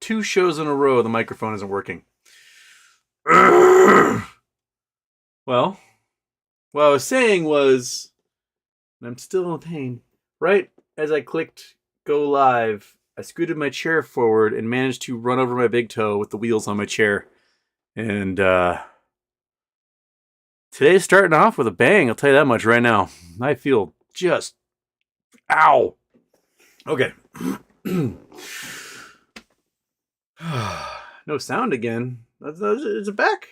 2 shows in a row the microphone isn't working. Well, what I was saying was, and I'm still in pain, right as I clicked go live, I scooted my chair forward and managed to run over my big toe with the wheels on my chair. And today's starting off with a bang, I'll tell you that much right now. I feel just, ow. Okay. No sound again. Is it back?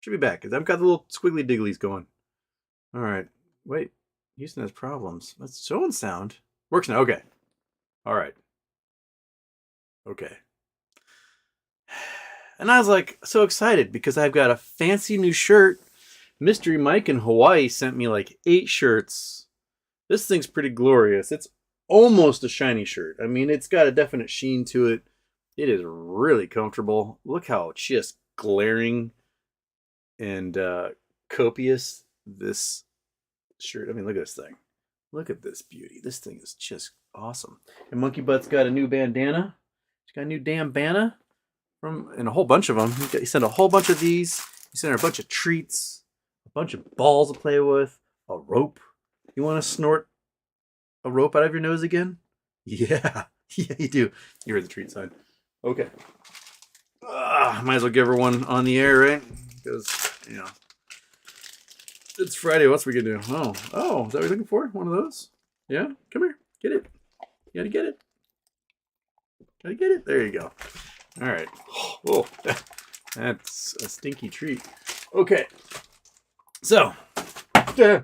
Should be back. I've got the little squiggly digglies going. All right. Wait. Houston has problems. That's showing sound. Works now. Okay. All right. Okay. And I was like so excited because I've got a fancy new shirt. Mystery Mike in Hawaii sent me like 8 shirts. This thing's pretty glorious. It's almost a shiny shirt. I mean, it's got a definite sheen to it. It is really comfortable. Look how just glaring and copious this shirt. I mean, look at this thing. Look at this beauty. This thing is just awesome. And Monkey Butt's got a new bandana. He's got a new damn bandana and a whole bunch of them. He sent a whole bunch of these. He sent her a bunch of treats, a bunch of balls to play with, a rope. You want to snort a rope out of your nose again? Yeah. Yeah, you do. You heard the treat sign. Okay. Might as well give her one on the air, right? Because, you know, it's Friday. What's we gonna do? Oh, is that what you're looking for? One of those? Yeah? Come here. Get it. You gotta get it. Gotta get it. There you go. All right. Whoa. That's a stinky treat. Okay. So. Try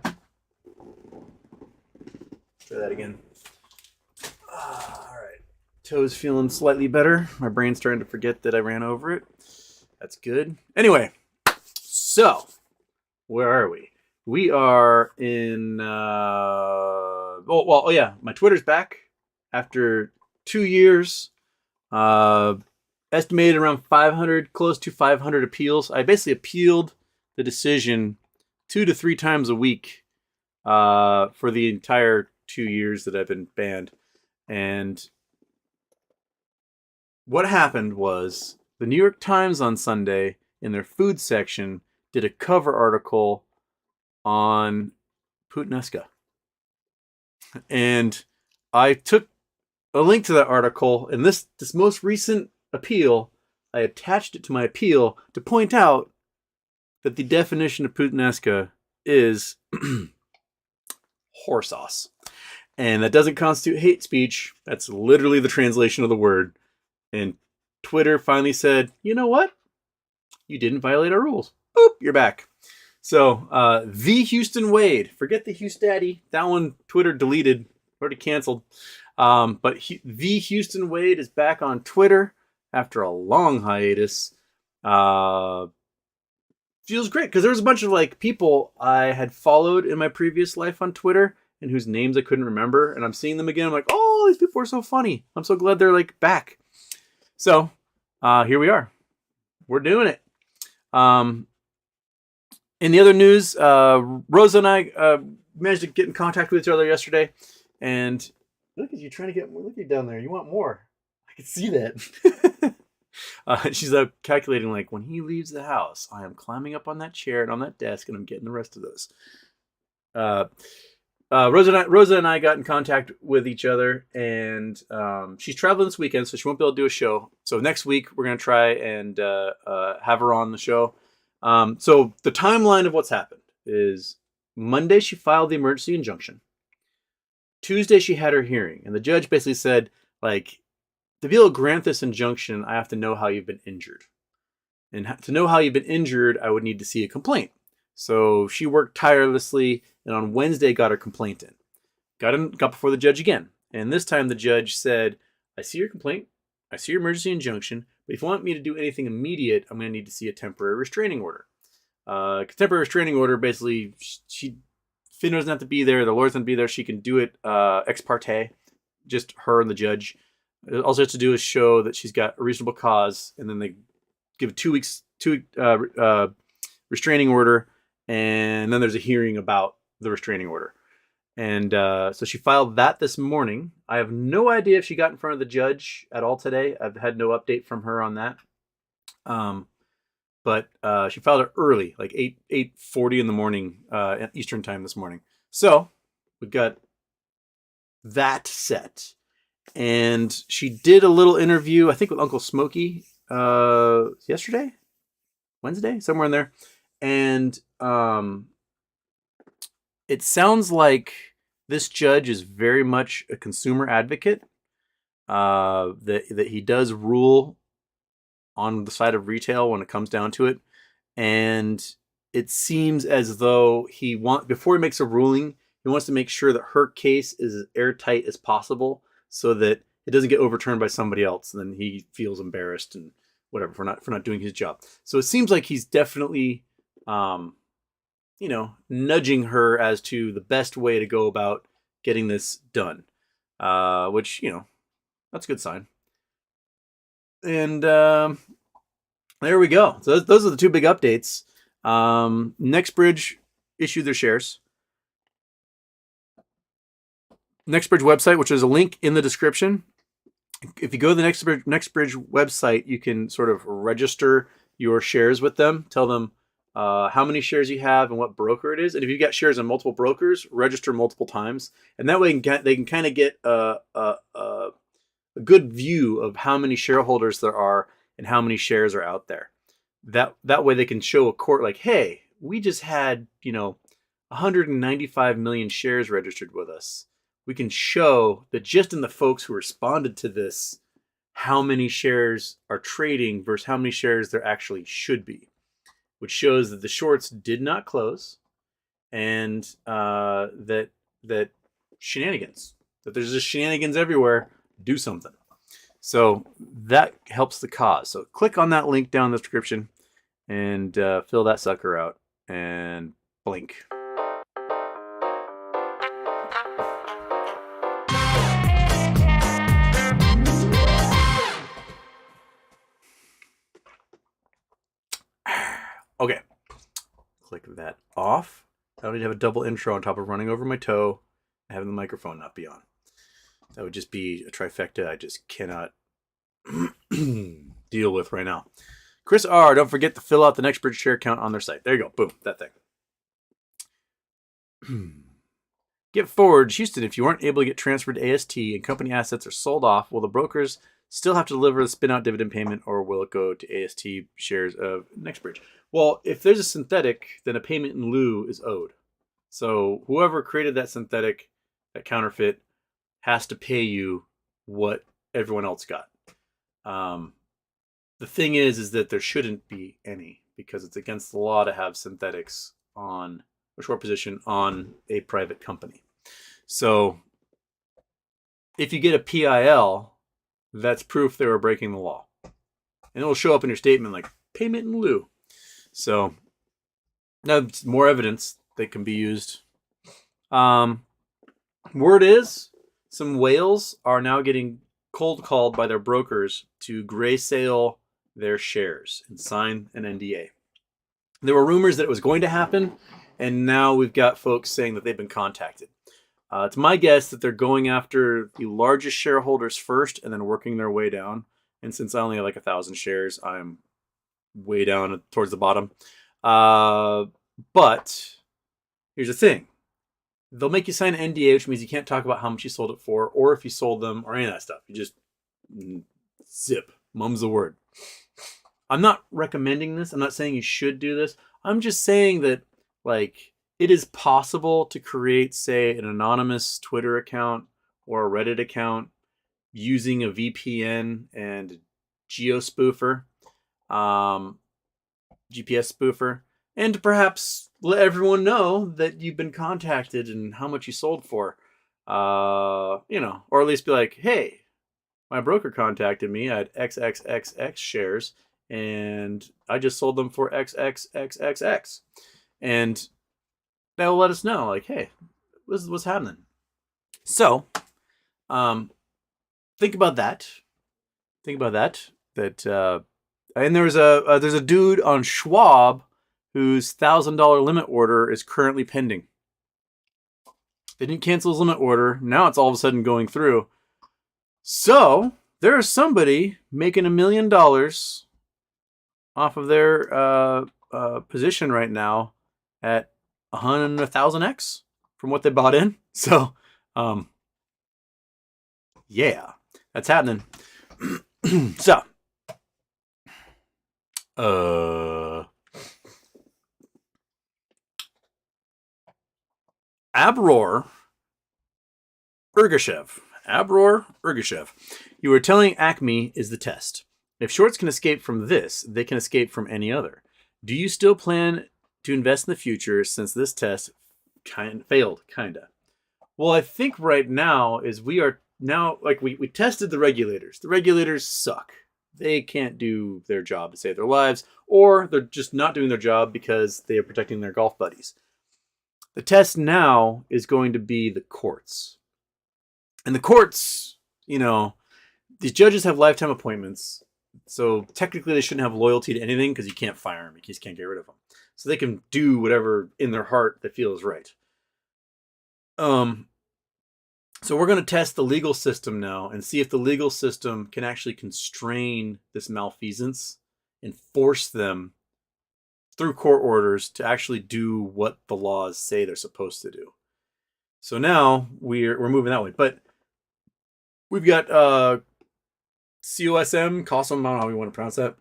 that again. All right. Toe's feeling slightly better. My brain's starting to forget that I ran over it. That's good. Anyway. So. Where are we? We are in, my Twitter's back after 2 years, estimated around 500, close to 500 appeals. I basically appealed the decision 2 to 3 times a week, for the entire 2 years that I've been banned. And what happened was the New York Times on Sunday in their food section did a cover article on Puttanesca. And I took a link to that article, and this most recent appeal, I attached it to my appeal to point out that the definition of Puttanesca is whore sauce. And that doesn't constitute hate speech. That's literally the translation of the word. And Twitter finally said, you know what? You didn't violate our rules. Boop, you're back. So, the Houston Wade. Forget the Houstaddy. That one Twitter deleted. Already canceled. But the Houston Wade is back on Twitter after a long hiatus. Feels great because there was a bunch of like people I had followed in my previous life on Twitter and whose names I couldn't remember. And I'm seeing them again. I'm like, oh, these people are so funny. I'm so glad they're like back. So, here we are. We're doing it. In the other news, Roza and I managed to get in contact with each other yesterday, and look at you trying to get more. Look at you down there. You want more? I can see that. She's calculating like when he leaves the house, I am climbing up on that chair and on that desk, and I'm getting the rest of those. Roza and I got in contact with each other, and she's traveling this weekend, so she won't be able to do a show. So next week we're gonna try and have her on the show. So the timeline of what's happened is Monday she filed the emergency injunction. Tuesday she had her hearing, and the judge basically said, like, to be able to grant this injunction, I have to know how you've been injured. And to know how you've been injured, I would need to see a complaint. So she worked tirelessly, and on Wednesday got her complaint in. Got before the judge again. And this time the judge said, I see your complaint, I see your emergency injunction, but if you want me to do anything immediate, I'm going to need to see a temporary restraining order. Temporary restraining order, basically, Finra doesn't have to be there, the lawyers don't have to be there, she can do it ex parte, just her and the judge. All she has to do is show that she's got a reasonable cause, and then they give 2 weeks, restraining order, and then there's a hearing about the restraining order. And so she filed that this morning. I have no idea if she got in front of the judge at all today. I've had no update from her on that. But she filed it early, like 8:40 in the morning Eastern time this morning. So we've got that set. And she did a little interview, I think, with Uncle Smokey yesterday, Wednesday, somewhere in there. And it sounds like this judge is very much a consumer advocate. That he does rule on the side of retail when it comes down to it. And it seems as though before he makes a ruling, he wants to make sure that her case is as airtight as possible so that it doesn't get overturned by somebody else. And then he feels embarrassed and whatever for not doing his job. So it seems like he's definitely, nudging her as to the best way to go about getting this done, which, that's a good sign. And there we go. So those are the two big updates. NextBridge issued their shares. NextBridge website, which is a link in the description. If you go to the NextBridge website, you can sort of register your shares with them. Tell them how many shares you have and what broker it is. And if you've got shares in multiple brokers, register multiple times. And that way they can kind of get a good view of how many shareholders there are and how many shares are out there. That way they can show a court like, hey, we just had 195 million shares registered with us. We can show that just in the folks who responded to this, how many shares are trading versus how many shares there actually should be, which shows that the shorts did not close, and that shenanigans, that there's just shenanigans everywhere. Do something. So that helps the cause. So click on that link down in the description and fill that sucker out and blink. Okay, click that off. I don't need to have a double intro on top of running over my toe and having the microphone not be on. That would just be a trifecta I just cannot deal with right now. Chris R., don't forget to fill out the NextBridge share count on their site. There you go. Boom. That thing. Get forward, Houston. If you aren't able to get transferred to AST and company assets are sold off, will the brokers still have to deliver the spin-out dividend payment, or will it go to AST shares of NextBridge? Well, if there's a synthetic, then a payment in lieu is owed. So whoever created that synthetic, that counterfeit, has to pay you what everyone else got. The thing is that there shouldn't be any, because it's against the law to have synthetics on a short position on a private company. So if you get a PIL, that's proof they were breaking the law. And it'll show up in your statement like payment in lieu. So now more evidence that can be used. Word is some whales are now getting cold called by their brokers to gray sale their shares and sign an NDA. There were rumors that it was going to happen, and now we've got folks saying that they've been contacted. It's my guess that they're going after the largest shareholders first and then working their way down. And since I only have like 1,000 shares, I'm way down towards the bottom. But here's the thing. They'll make you sign an NDA, which means you can't talk about how much you sold it for or if you sold them or any of that stuff. You just zip. Mum's the word. I'm not recommending this. I'm not saying you should do this. I'm just saying that, like, it is possible to create, say, an anonymous Twitter account or a Reddit account using a VPN and a geospoofer, GPS spoofer, and to perhaps let everyone know that you've been contacted and how much you sold for, or at least be like, hey, my broker contacted me. I had XXXX shares, and I just sold them for XXXXX. And that will let us know, like, hey, this is what's happening. So, think about that. And there's a dude on Schwab whose $1,000 limit order is currently pending. They didn't cancel his limit order. Now it's all of a sudden going through. So there is somebody making $1 million off of their position right now at 1,000x from what they bought in. So, yeah, that's happening. So, Abror Ergashev, you were telling Acme is the test. If shorts can escape from this, they can escape from any other. Do you still plan to invest in the future since this test failed, kinda? Well, I think right now is we are now, like, we tested the regulators. The regulators suck. They can't do their job to save their lives, or they're just not doing their job because they are protecting their golf buddies. The test now is going to be the courts. And the courts, you know, these judges have lifetime appointments. So technically they shouldn't have loyalty to anything because you can't fire them. You just can't get rid of them. So they can do whatever in their heart they feel is right. So we're going to test the legal system now and see if the legal system can actually constrain this malfeasance and force them through court orders to actually do what the laws say they're supposed to do. So now we're moving that way. But we've got COSM, COSM, I don't know how you want to pronounce that.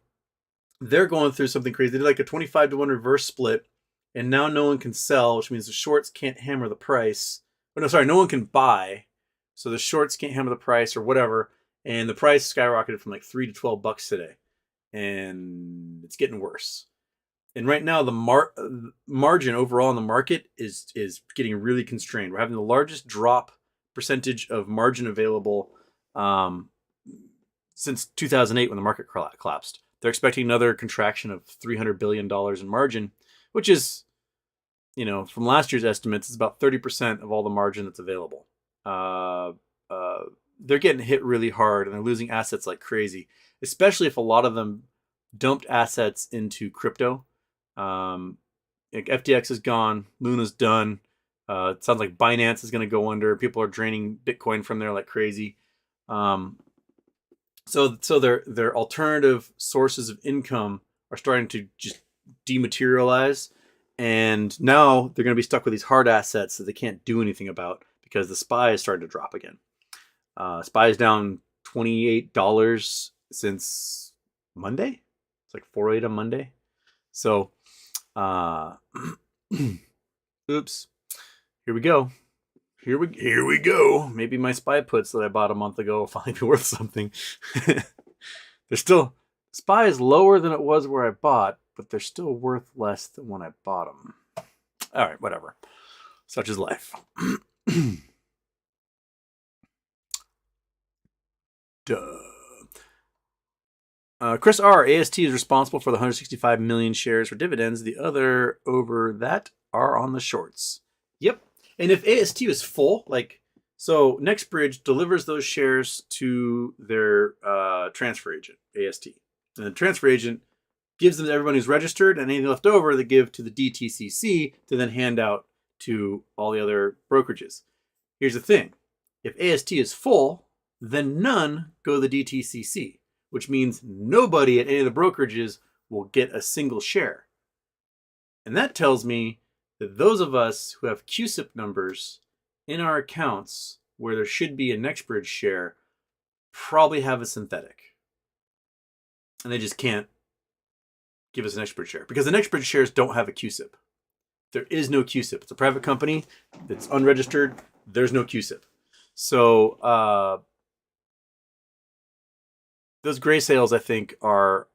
They're going through something crazy. They did like a 25-to-1 reverse split, and now no one can sell, which means the shorts can't hammer the price. Oh, no, sorry, no one can buy, so the shorts can't hammer the price or whatever, and the price skyrocketed from like $3 to $12 today, and it's getting worse. And right now, the margin overall in the market is getting really constrained. We're having the largest drop percentage of margin available since 2008 when the market collapsed. They're expecting another contraction of $300 billion in margin, which is, you know, from last year's estimates, it's about 30% of all the margin that's available. They're getting hit really hard and they're losing assets like crazy, especially if a lot of them dumped assets into crypto. FTX is gone. Luna's done. It sounds like Binance is going to go under. People are draining Bitcoin from there like crazy. So their alternative sources of income are starting to just dematerialize. And now they're going to be stuck with these hard assets that they can't do anything about because the SPY is starting to drop again. SPY is down $28 since Monday. It's like 4.8 on Monday. So, oops, here we go. Here we go. Maybe my SPY puts that I bought a month ago will finally be worth something. They're still, SPY is lower than it was where I bought, but they're still worth less than when I bought them. All right, whatever. Such is life. Duh. Chris R. AST is responsible for the 165 million shares for dividends. The other over that are on the shorts. Yep. And if AST is full, like, so NextBridge delivers those shares to their transfer agent, AST. And the transfer agent gives them to everyone who's registered, and anything left over they give to the DTCC to then hand out to all the other brokerages. Here's the thing. If AST is full, then none go to the DTCC, which means nobody at any of the brokerages will get a single share. And that tells me that those of us who have QSIP numbers in our accounts where there should be a NextBridge share probably have a synthetic. And they just can't give us an NextBridge share because the NextBridge shares don't have a QSIP. There is no QSIP. It's a private company that's unregistered. There's no QSIP. So those gray sales, I think, are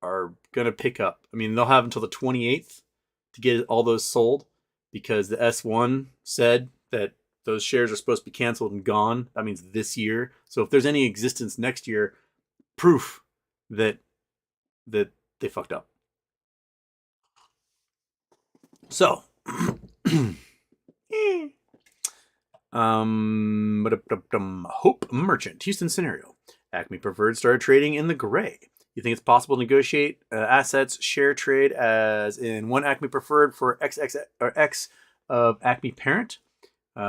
going to pick up. I mean, they'll have until the 28th to get all those sold because the S1 said that those shares are supposed to be canceled and gone. That means this year. So if there's any existence next year, proof that they fucked up. So, Hope Merchant, Houston scenario. Acme Preferred started trading in the gray. You think it's possible to negotiate assets share trade as in one Acme Preferred for XX or X of Acme Parent?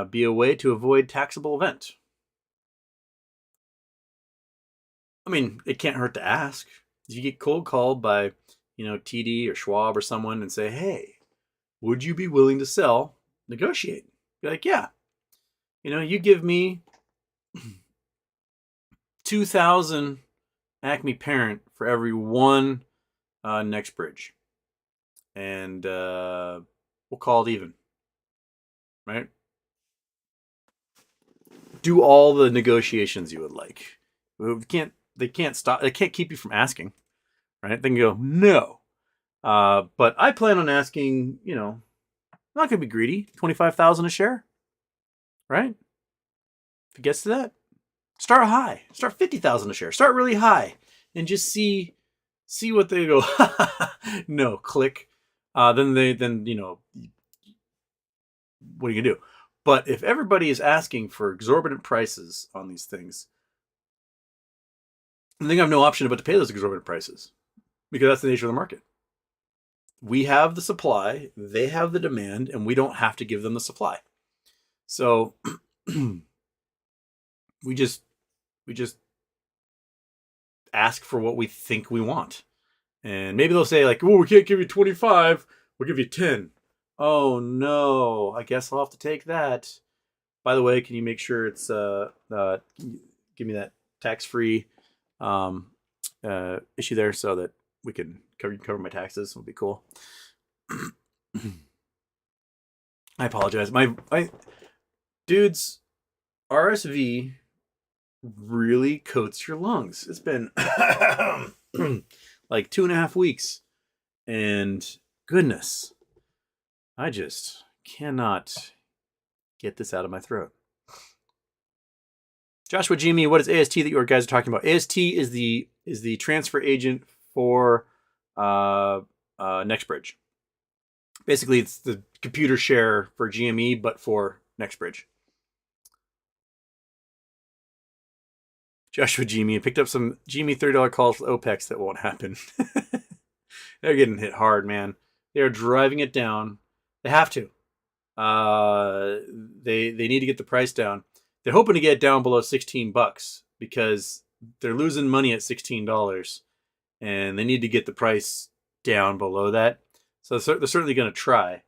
be a way to avoid taxable event? I mean, it can't hurt to ask. If you get cold called by, TD or Schwab or someone and say, hey, would you be willing to sell? Negotiate. Be like, yeah. You give me 2,000 Acme parent for every one next bridge. And we'll call it even. Right? Do all the negotiations you would like. They can't stop. They can't keep you from asking. Right? They can go, no. But I plan on asking, I'm not going to be greedy. 25,000 a share. Right? If it gets to that, start high. Start 50,000 a share. Start really high. And just see what they go. No, click. Then what are you gonna do? But if everybody is asking for exorbitant prices on these things, then they have no option but to pay those exorbitant prices, because that's the nature of the market. We have the supply, they have the demand, and we don't have to give them the supply. So we just ask for what we think we want. And maybe they'll say like, oh, we can't give you 25, we'll give you 10. Oh no, I guess I'll have to take that. By the way, can you make sure it's give me that tax-free issue there so that we can cover my taxes? Would be cool. I apologize. My dudes, RSV really coats your lungs. It's been like 2.5 weeks, and goodness, I just cannot get this out of my throat. Joshua Jimmy, what is AST that you guys are talking about? AST is the transfer agent for NextBridge. Basically, it's the computer share for GME, but for NextBridge. Joshua Jimmy picked up some GME $30 calls for OPEX that won't happen. They're getting hit hard, man. They are driving it down. They have to. They need to get the price down. They're hoping to get it down below $16 because they're losing money at $16, and they need to get the price down below that. So they're certainly going to try.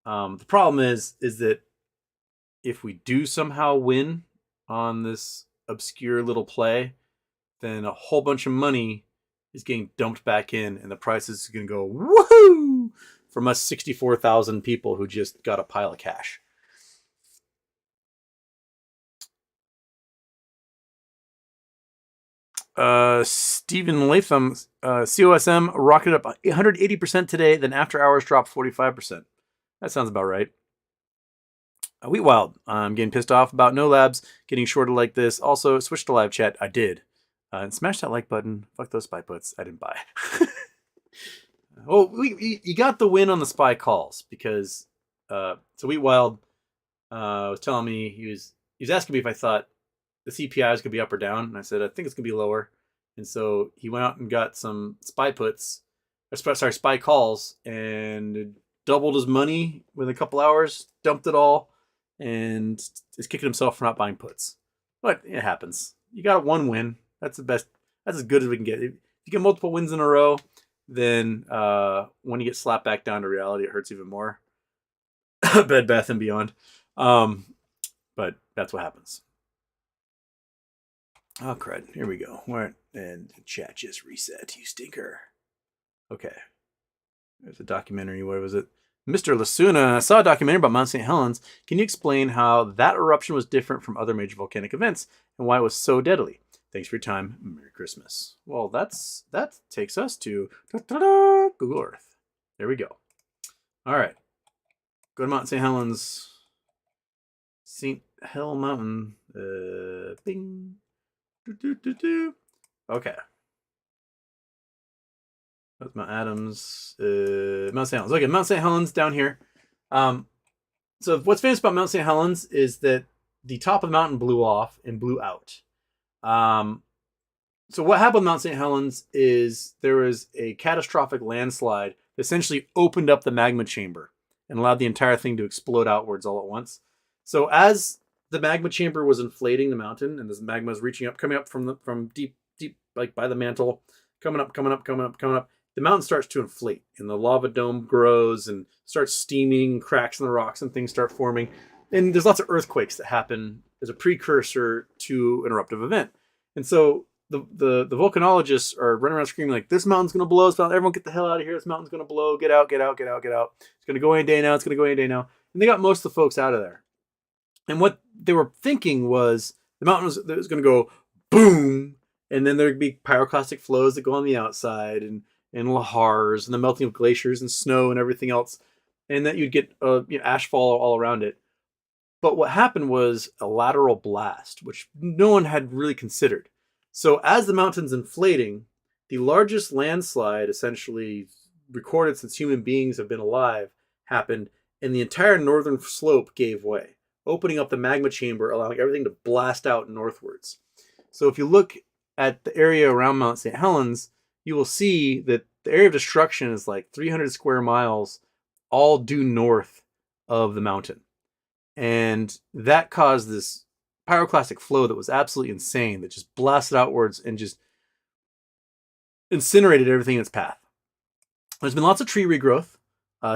The problem is that if we do somehow win on this obscure little play, then a whole bunch of money is getting dumped back in, and the price is going to go woohoo from us 64,000 people who just got a pile of cash. Stephen Latham, COSM rocketed up 180% today, then after hours dropped 45%. That sounds about right. Wheat Wild, I'm getting pissed off about no labs getting shorted like this. Also, switch to live chat. I did. And smash that like button. Fuck those spy puts. I didn't buy. Well, you got the win on the spy calls because so Wheat Wild was telling me he was asking me if I thought the CPI is going to be up or down, and I said I think it's going to be lower. And so he went out and got some spy puts, spy calls, and doubled his money within a couple hours, dumped it all, and is kicking himself for not buying puts. But it happens. You got one win. That's the best. That's as good as we can get. If you get multiple wins in a row, then when you get slapped back down to reality, it hurts even more. Bed Bath and Beyond. But that's what happens. Oh, crud. Here we go. And chat just reset, you stinker. Okay. There's a documentary. What was it? Mr. Lasuna, I saw a documentary about Mount St. Helens. Can you explain how that eruption was different from other major volcanic events and why it was so deadly? Thanks for your time. Merry Christmas. Well, that takes us to Google Earth. There we go. All right. Go to Mount St. Helens. St. Hel Mountain. Bing. Okay. That's Mount Adams. Mount St. Helens. Okay, Mount St. Helens down here. So what's famous about Mount St. Helens is that the top of the mountain blew off and blew out. So what happened with Mount St. Helens is there was a catastrophic landslide that essentially opened up the magma chamber and allowed the entire thing to explode outwards all at once. So as the magma chamber was inflating the mountain, and this magma was reaching up, coming up from deep, like by the mantle, coming up, the mountain starts to inflate, and the lava dome grows and starts steaming. Cracks in the rocks and things start forming, and there's lots of earthquakes that happen as a precursor to an eruptive event. And so the volcanologists are running around screaming like, "This mountain's gonna blow! Everyone get the hell out of here! This mountain's gonna blow! Get out! Get out! Get out! Get out! It's gonna go any day now! It's gonna go any day now!" And they got most of the folks out of there. And what they were thinking was the mountain was going to go boom, and then there'd be pyroclastic flows that go on the outside, and lahars, and the melting of glaciers and snow and everything else, and that you'd get ash fall all around it. But what happened was a lateral blast, which no one had really considered. So as the mountain's inflating, the largest landslide essentially recorded since human beings have been alive happened, and the entire northern slope gave way, opening up the magma chamber, allowing everything to blast out northwards. So if you look at the area around Mount St. Helens, you will see that the area of destruction is like 300 square miles, all due north of the mountain. And that caused this pyroclastic flow that was absolutely insane, that just blasted outwards and just incinerated everything in its path. There's been lots of tree regrowth.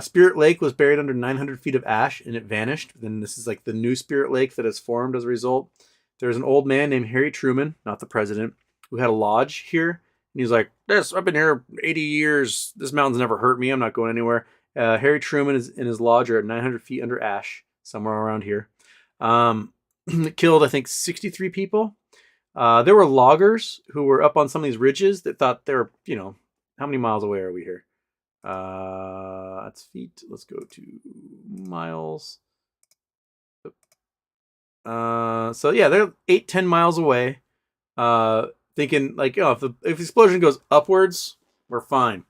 Spirit Lake was buried under 900 feet of ash, and it vanished. Then this is like the new Spirit Lake that has formed as a result. There's an old man named Harry Truman, not the president, who had a lodge here. And he's like, I've been here 80 years. This mountain's never hurt me. I'm not going anywhere. Harry Truman is in his lodge are at 900 feet under ash, somewhere around here. It killed, I think, 63 people. There were loggers who were up on some of these ridges that thought they were, how many miles away are we here? That's feet. Let's go to miles. So yeah, they're 8-10 miles away. Thinking like, if the explosion goes upwards, we're fine.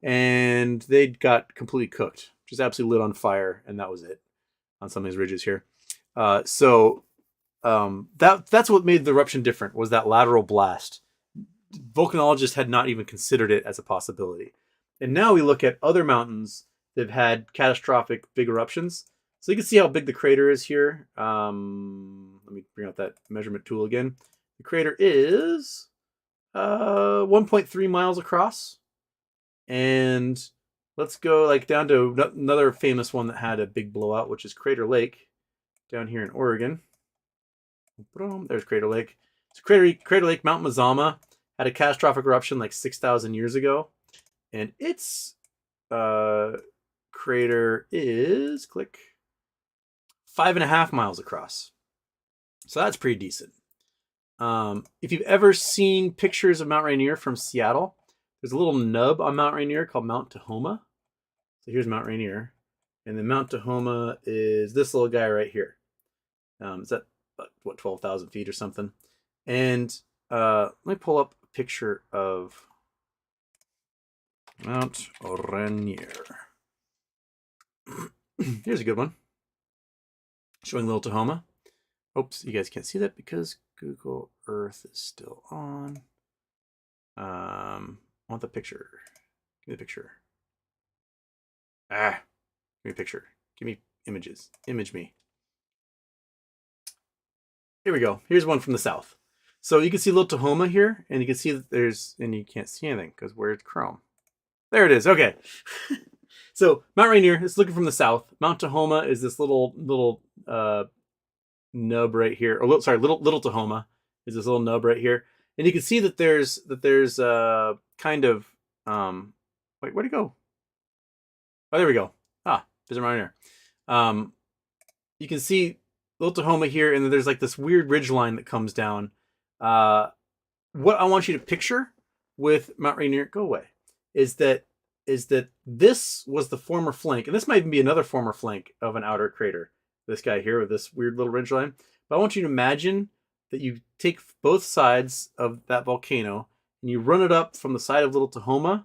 And they got completely cooked, just absolutely lit on fire, and that was it on some of these ridges here. That's what made the eruption different, was that lateral blast. Volcanologists had not even considered it as a possibility. And now we look at other mountains that have had catastrophic big eruptions. So you can see how big the crater is here. Let me bring out that measurement tool again. The crater is 1.3 miles across. And let's go down to another famous one that had a big blowout, which is Crater Lake down here in Oregon. There's Crater Lake. So Crater Lake, Mount Mazama, had a catastrophic eruption like 6,000 years ago. And its crater is, 5.5 miles across. So that's pretty decent. If you've ever seen pictures of Mount Rainier from Seattle, there's a little nub on Mount Rainier called Mount Tahoma. So here's Mount Rainier. And then Mount Tahoma is this little guy right here. Is that, 12,000 feet or something? And let me pull up a picture of Mount Rainier. Here's a good one. Showing Little Tahoma. Oops, you guys can't see that because Google Earth is still on. I want the picture. Give me the picture. Give me a picture. Give me images. Image me. Here we go. Here's one from the south. So you can see Little Tahoma here, and you can see that and you can't see anything because where's Chrome? There it is. Okay. So Mount Rainier is looking from the south. Mount Tahoma is this little nub right here. Or Little Tahoma is this little nub right here, and you can see that there's kind of wait, where'd it go? Oh, there we go. There's a Mount Rainier. You can see Little Tahoma here, and then there's like this weird ridge line that comes down. What I want you to picture with Mount Rainier, go away, is that this was the former flank, and this might even be another former flank of an outer crater. This guy here with this weird little ridge line. But I want you to imagine that you take both sides of that volcano and you run it up from the side of Little Tahoma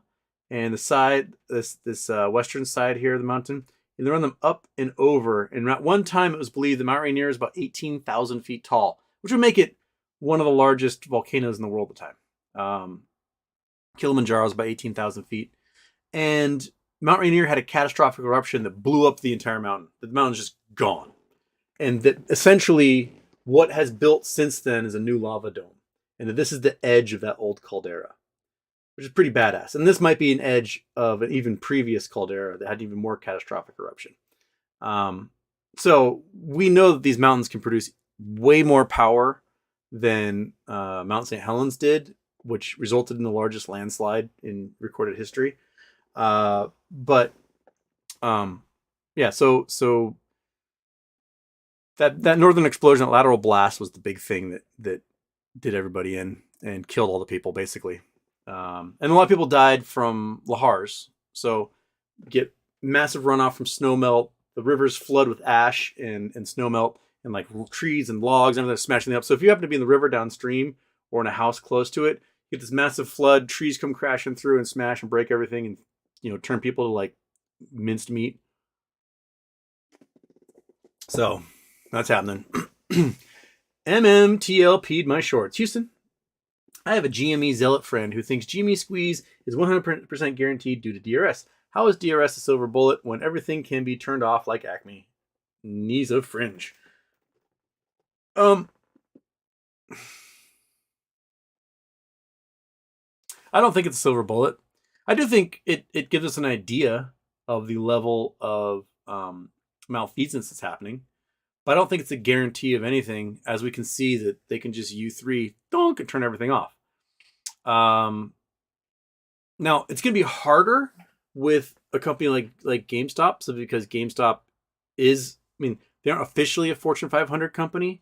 and the side, this western side here of the mountain, and they run them up and over. And at one time, it was believed the Mount Rainier is about 18,000 feet tall, which would make it one of the largest volcanoes in the world at the time. Kilimanjaro is about 18,000 feet. And Mount Rainier had a catastrophic eruption that blew up the entire mountain. The mountain's just gone. and that essentially what has built since then is a new lava dome, and that this is the edge of that old caldera, which is pretty badass. And this might be an edge of an even previous caldera that had even more catastrophic eruption. So we know that these mountains can produce way more power than Mount St. Helens did, which resulted in the largest landslide in recorded history. But yeah, so that northern explosion, that lateral blast, was the big thing that did everybody in and killed all the people basically. And a lot of people died from lahars. So get massive runoff from snow melt. The rivers flood with ash and snow melt, and like trees and logs and everything smashing them up. So if you happen to be in the river downstream or in a house close to it, you get this massive flood. Trees come crashing through and smash and break everything, and turn people to like minced meat. So that's happening. MMTLP'd my shorts. Houston, I have a GME zealot friend who thinks GME squeeze is 100% guaranteed due to DRS. How is DRS a silver bullet when everything can be turned off like Acme? Knees of fringe. I don't think it's a silver bullet. I do think it gives us an idea of the level of malfeasance that's happening, but I don't think it's a guarantee of anything, as we can see that they can just U3 donk and turn everything off. Now it's going to be harder with a company like GameStop, so because GameStop is, they aren't officially a Fortune 500 company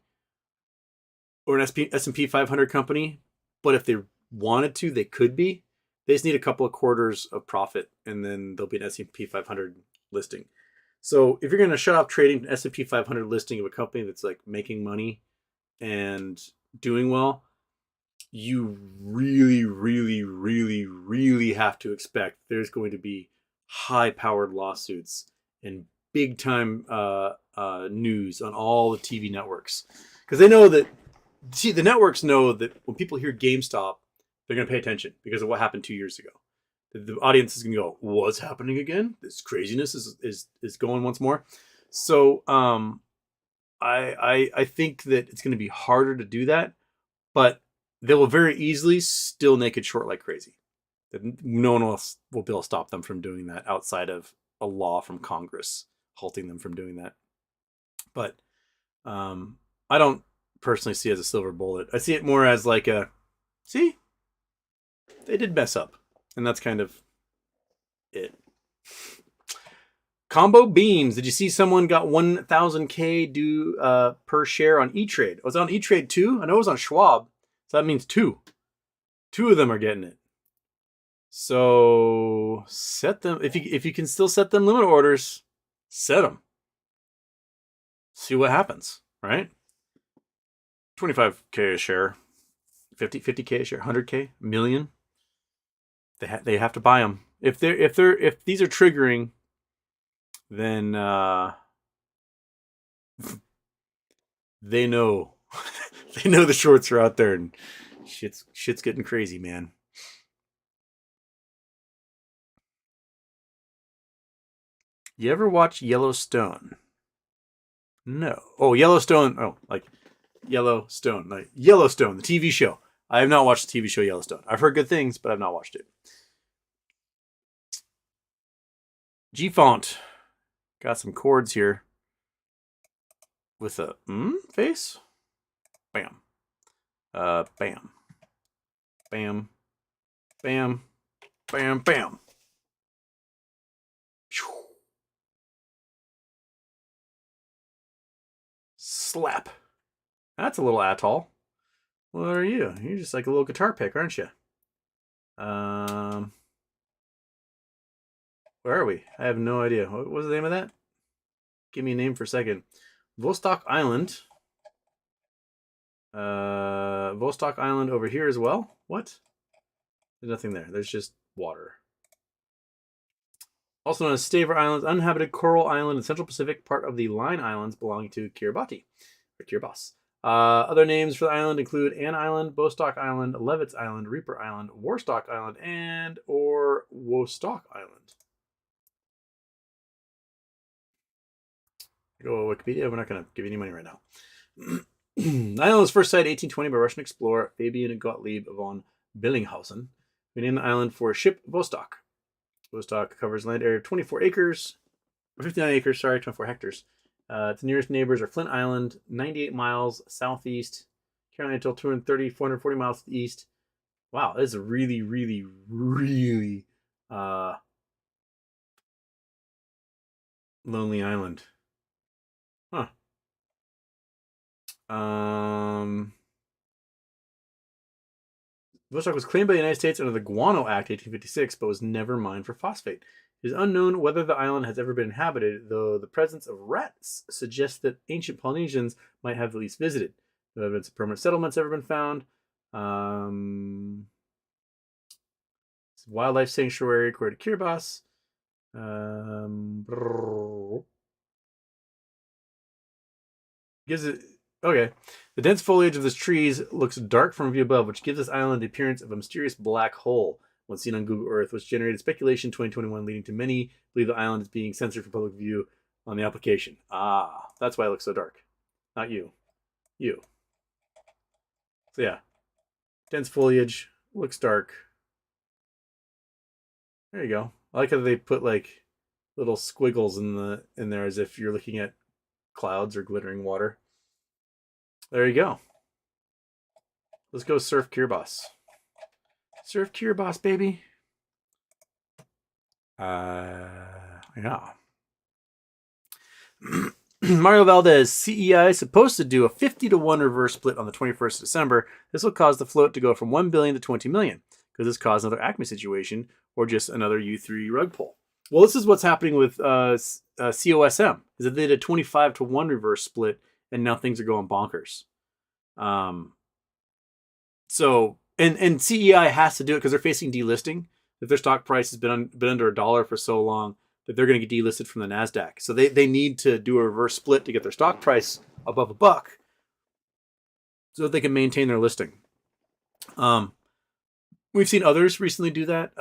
or an S&P 500 company, but if they wanted to, they could be. They just need a couple of quarters of profit, and then they'll be an S&P 500 listing. So if you're going to shut off trading an S&P 500 listing of a company that's like making money and doing well, you really, really, really, really have to expect there's going to be high-powered lawsuits and big-time news on all the TV networks. Because they know that, the networks know that when people hear GameStop, they're going to pay attention because of what happened 2 years ago. The audience is going to go, what's happening again? This craziness is going once more. So I think that it's going to be harder to do that, but they will very easily still naked short like crazy. No one else will be able to stop them from doing that outside of a law from Congress halting them from doing that. But I don't personally see it as a silver bullet. I see it more as like see, they did mess up. And that's kind of it. Combo beams. Did you see someone got 1,000K due per share on E-Trade? Was it on E-Trade too? I know it was on Schwab. So that means two. Two of them are getting it. So set them. If you can still set them limit orders, set them. See what happens, right? 25K a share, 50K a share, 100K, a million. They have to buy them. If these are triggering, then they know they know the shorts are out there and shit's getting crazy, man. You ever watch Yellowstone? No. Oh, Yellowstone. Oh, like Yellowstone. Like Yellowstone, the TV show. I have not watched the TV show Yellowstone. I've heard good things, but I've not watched it. G-Font. Got some chords here. With a face. Bam. Bam. Bam. Bam. Bam. Bam. Slap. That's a little atoll. What are you? You're just like a little guitar pick, aren't you? Where are we? I have no idea. What was the name of that? Give me a name for a second. Vostok Island. Vostok Island over here as well. What? There's nothing there. There's just water. Also known as Staver Islands, uninhabited coral island in Central Pacific, part of the Line Islands belonging to Kiribati, or Kiribati. Other names for the island include Ann Island, Bostock Island, Levitz Island, Reaper Island, Warstock Island, and or Vostok Island. Go Wikipedia. We're not going to give you any money right now. The island was first sighted 1820 by Russian explorer Fabian Gottlieb von Billinghausen, who named the island for ship Vostok. Vostok covers land area of 24 acres, or 59 acres, sorry, 24 hectares. Its nearest neighbors are Flint Island, 98 miles southeast, Carolina Atoll, 440 miles to the east. Wow, this is a really, really, really lonely island. Huh. Vostok was claimed by the United States under the Guano Act 1856, but was never mined for phosphate. It is unknown whether the island has ever been inhabited, though the presence of rats suggests that ancient Polynesians might have at least visited. No evidence of permanent settlements ever been found. It's a wildlife sanctuary according to Kiribati. Gives it okay. The dense foliage of this trees looks dark from view above, which gives this island the appearance of a mysterious black hole when seen on Google Earth, which generated speculation in 2021, leading to many believe the island is being censored for public view on the application. Ah, that's why it looks so dark. Not you. You. So yeah. Dense foliage, looks dark. There you go. I like how they put like little squiggles in there as if you're looking at clouds or glittering water. There you go. Let's go surf Kiribati. Surf Kiribati, baby. Yeah. Mario Valdez, CEI is supposed to do a 50-to-1 reverse split on the 21st of December. This will cause the float to go from 1 billion to 20 million. Could this cause another Acme situation or just another U3 rug pull? Well, this is what's happening with COSM, is that they did a 25-to-1 reverse split and now things are going bonkers. So CEI has to do it because they're facing delisting. If their stock price has been under $1 for so long that they're going to get delisted from the NASDAQ. So they need to do a reverse split to get their stock price above $1 so that they can maintain their listing. We've seen others recently do that.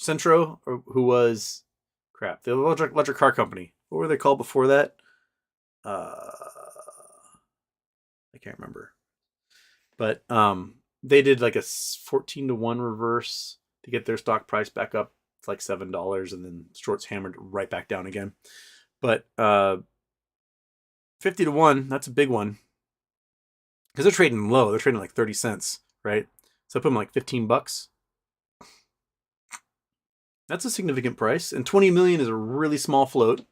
Centro, who was the electric car company. What were they called before that? I can't remember. But they did like a 14-to-1 reverse to get their stock price back up to like $7, and then shorts hammered right back down again. But 50-to-1, that's a big one. Because they're trading low. They're trading like 30 cents, right? So I put them like $15. That's a significant price. And 20 million is a really small float.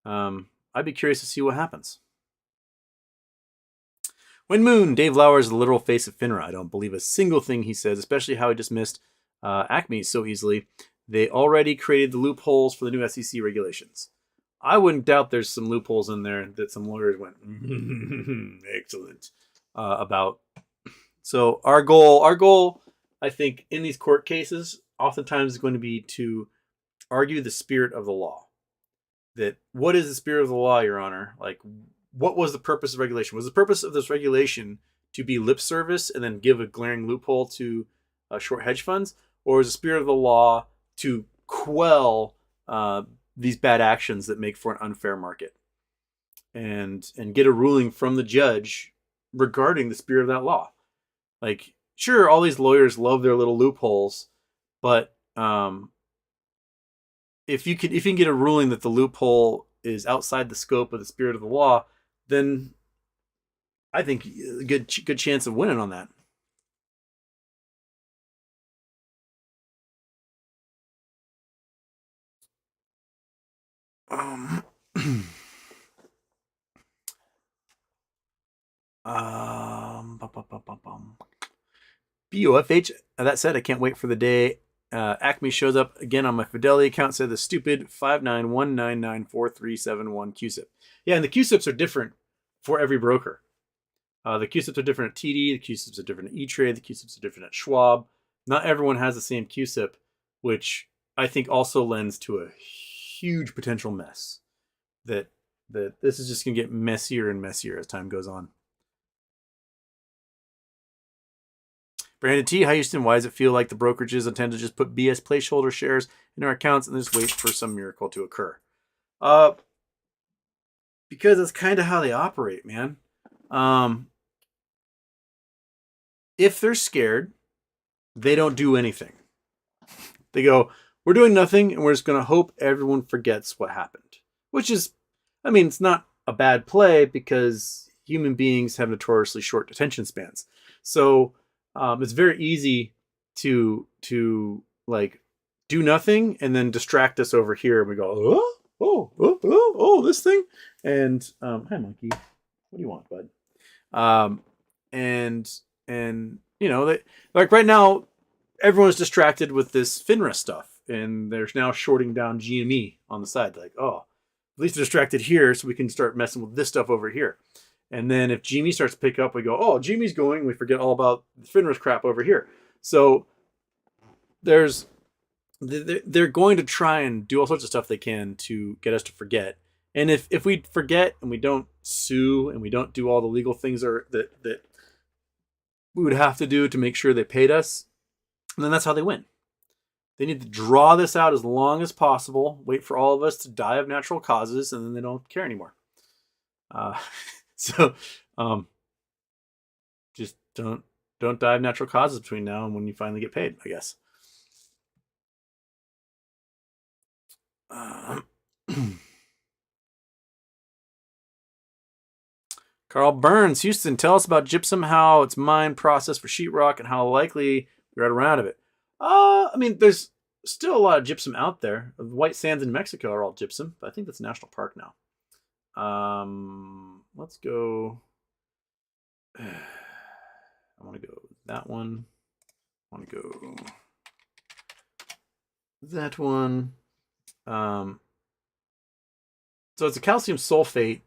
I'd be curious to see what happens. When Moon, Dave Lauer is the literal face of Finra. I don't believe a single thing he says, especially how he dismissed Acme so easily. They already created the loopholes for the new SEC regulations. I wouldn't doubt there's some loopholes in there that some lawyers went, excellent, about. So our goal, I think, in these court cases, oftentimes is going to be to argue the spirit of the law. That what is the spirit of the law, Your Honor? Like, what was the purpose of regulation? Was the purpose of this regulation to be lip service and then give a glaring loophole to short hedge funds? Or is the spirit of the law to quell these bad actions that make for an unfair market? And get a ruling from the judge regarding the spirit of that law. Like, sure, all these lawyers love their little loopholes, but if you can get a ruling that the loophole is outside the scope of the spirit of the law, then I think a good chance of winning on that. BOFH. That said, I can't wait for the day Acme shows up again on my Fidelity account. Said the stupid 59199437 QSIP. Yeah, and the QSIPs are different for every broker. The QSIPs are different at TD. The QSIPs are different at E-Trade. The QSIPs are different at Schwab. Not everyone has the same QSIP, which I think also lends to a huge potential mess. That this is just going to get messier and messier as time goes on. Brandon T. Hi, Houston. Why does it feel like the brokerages intend to just put BS placeholder shares in our accounts and just wait for some miracle to occur? Because that's kind of how they operate, man. If they're scared, they don't do anything. They go, we're doing nothing, and we're just going to hope everyone forgets what happened. Which is, I mean, it's not a bad play because human beings have notoriously short attention spans. So it's very easy to like do nothing and then distract us over here. And we go, this thing. And hi, monkey. What do you want, bud? And you know, they, like right now, everyone's distracted with this Finra stuff, and they're now shorting down GME on the side. They're like, oh, at least they're distracted here, so we can start messing with this stuff over here. And then if GME starts to pick up, we go, oh, GME's going. We forget all about Finra's crap over here. So they're going to try and do all sorts of stuff they can to get us to forget. And if we forget and we don't sue and we don't do all the legal things that we would have to do to make sure they paid us, and then that's how they win. They need to draw this out as long as possible, wait for all of us to die of natural causes, and then they don't care anymore. So just don't die of natural causes between now and when you finally get paid, I guess. Carl Burns, Houston, tell us about gypsum, how it's mined, processed for sheetrock, and how likely we're at around of it. I mean, there's still a lot of gypsum out there. The white sands in Mexico are all gypsum, but I think that's a national park now. Let's go. I want to go that one. I want to go that one. So it's a calcium sulfate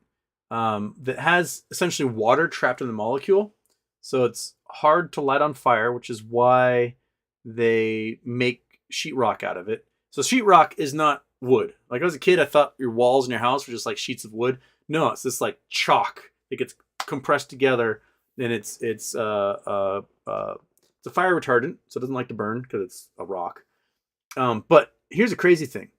that has essentially water trapped in the molecule. So it's hard to light on fire, which is why they make sheetrock out of it. So sheetrock is not wood. Like as a kid, I thought your walls in your house were just like sheets of wood. No, it's this like chalk. It gets compressed together, and it's a fire retardant, so it doesn't like to burn because it's a rock. But here's a crazy thing: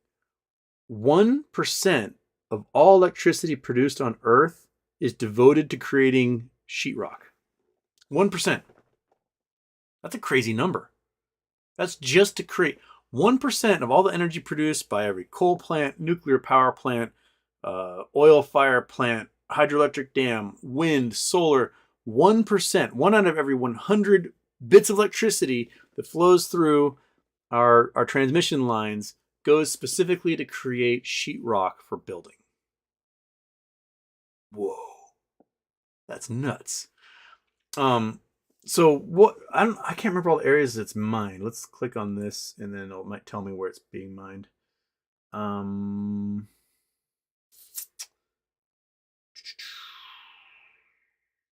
1% of all electricity produced on Earth is devoted to creating sheetrock. 1%. That's a crazy number. That's just to create 1% of all the energy produced by every coal plant, nuclear power plant, oil fire plant, hydroelectric dam, wind, solar. 1%, one out of every 100 bits of electricity that flows through our transmission lines goes specifically to create sheetrock for building. Whoa, that's nuts. So what? I can't remember all the areas it's mined. Let's click on this, and then it might tell me where it's being mined.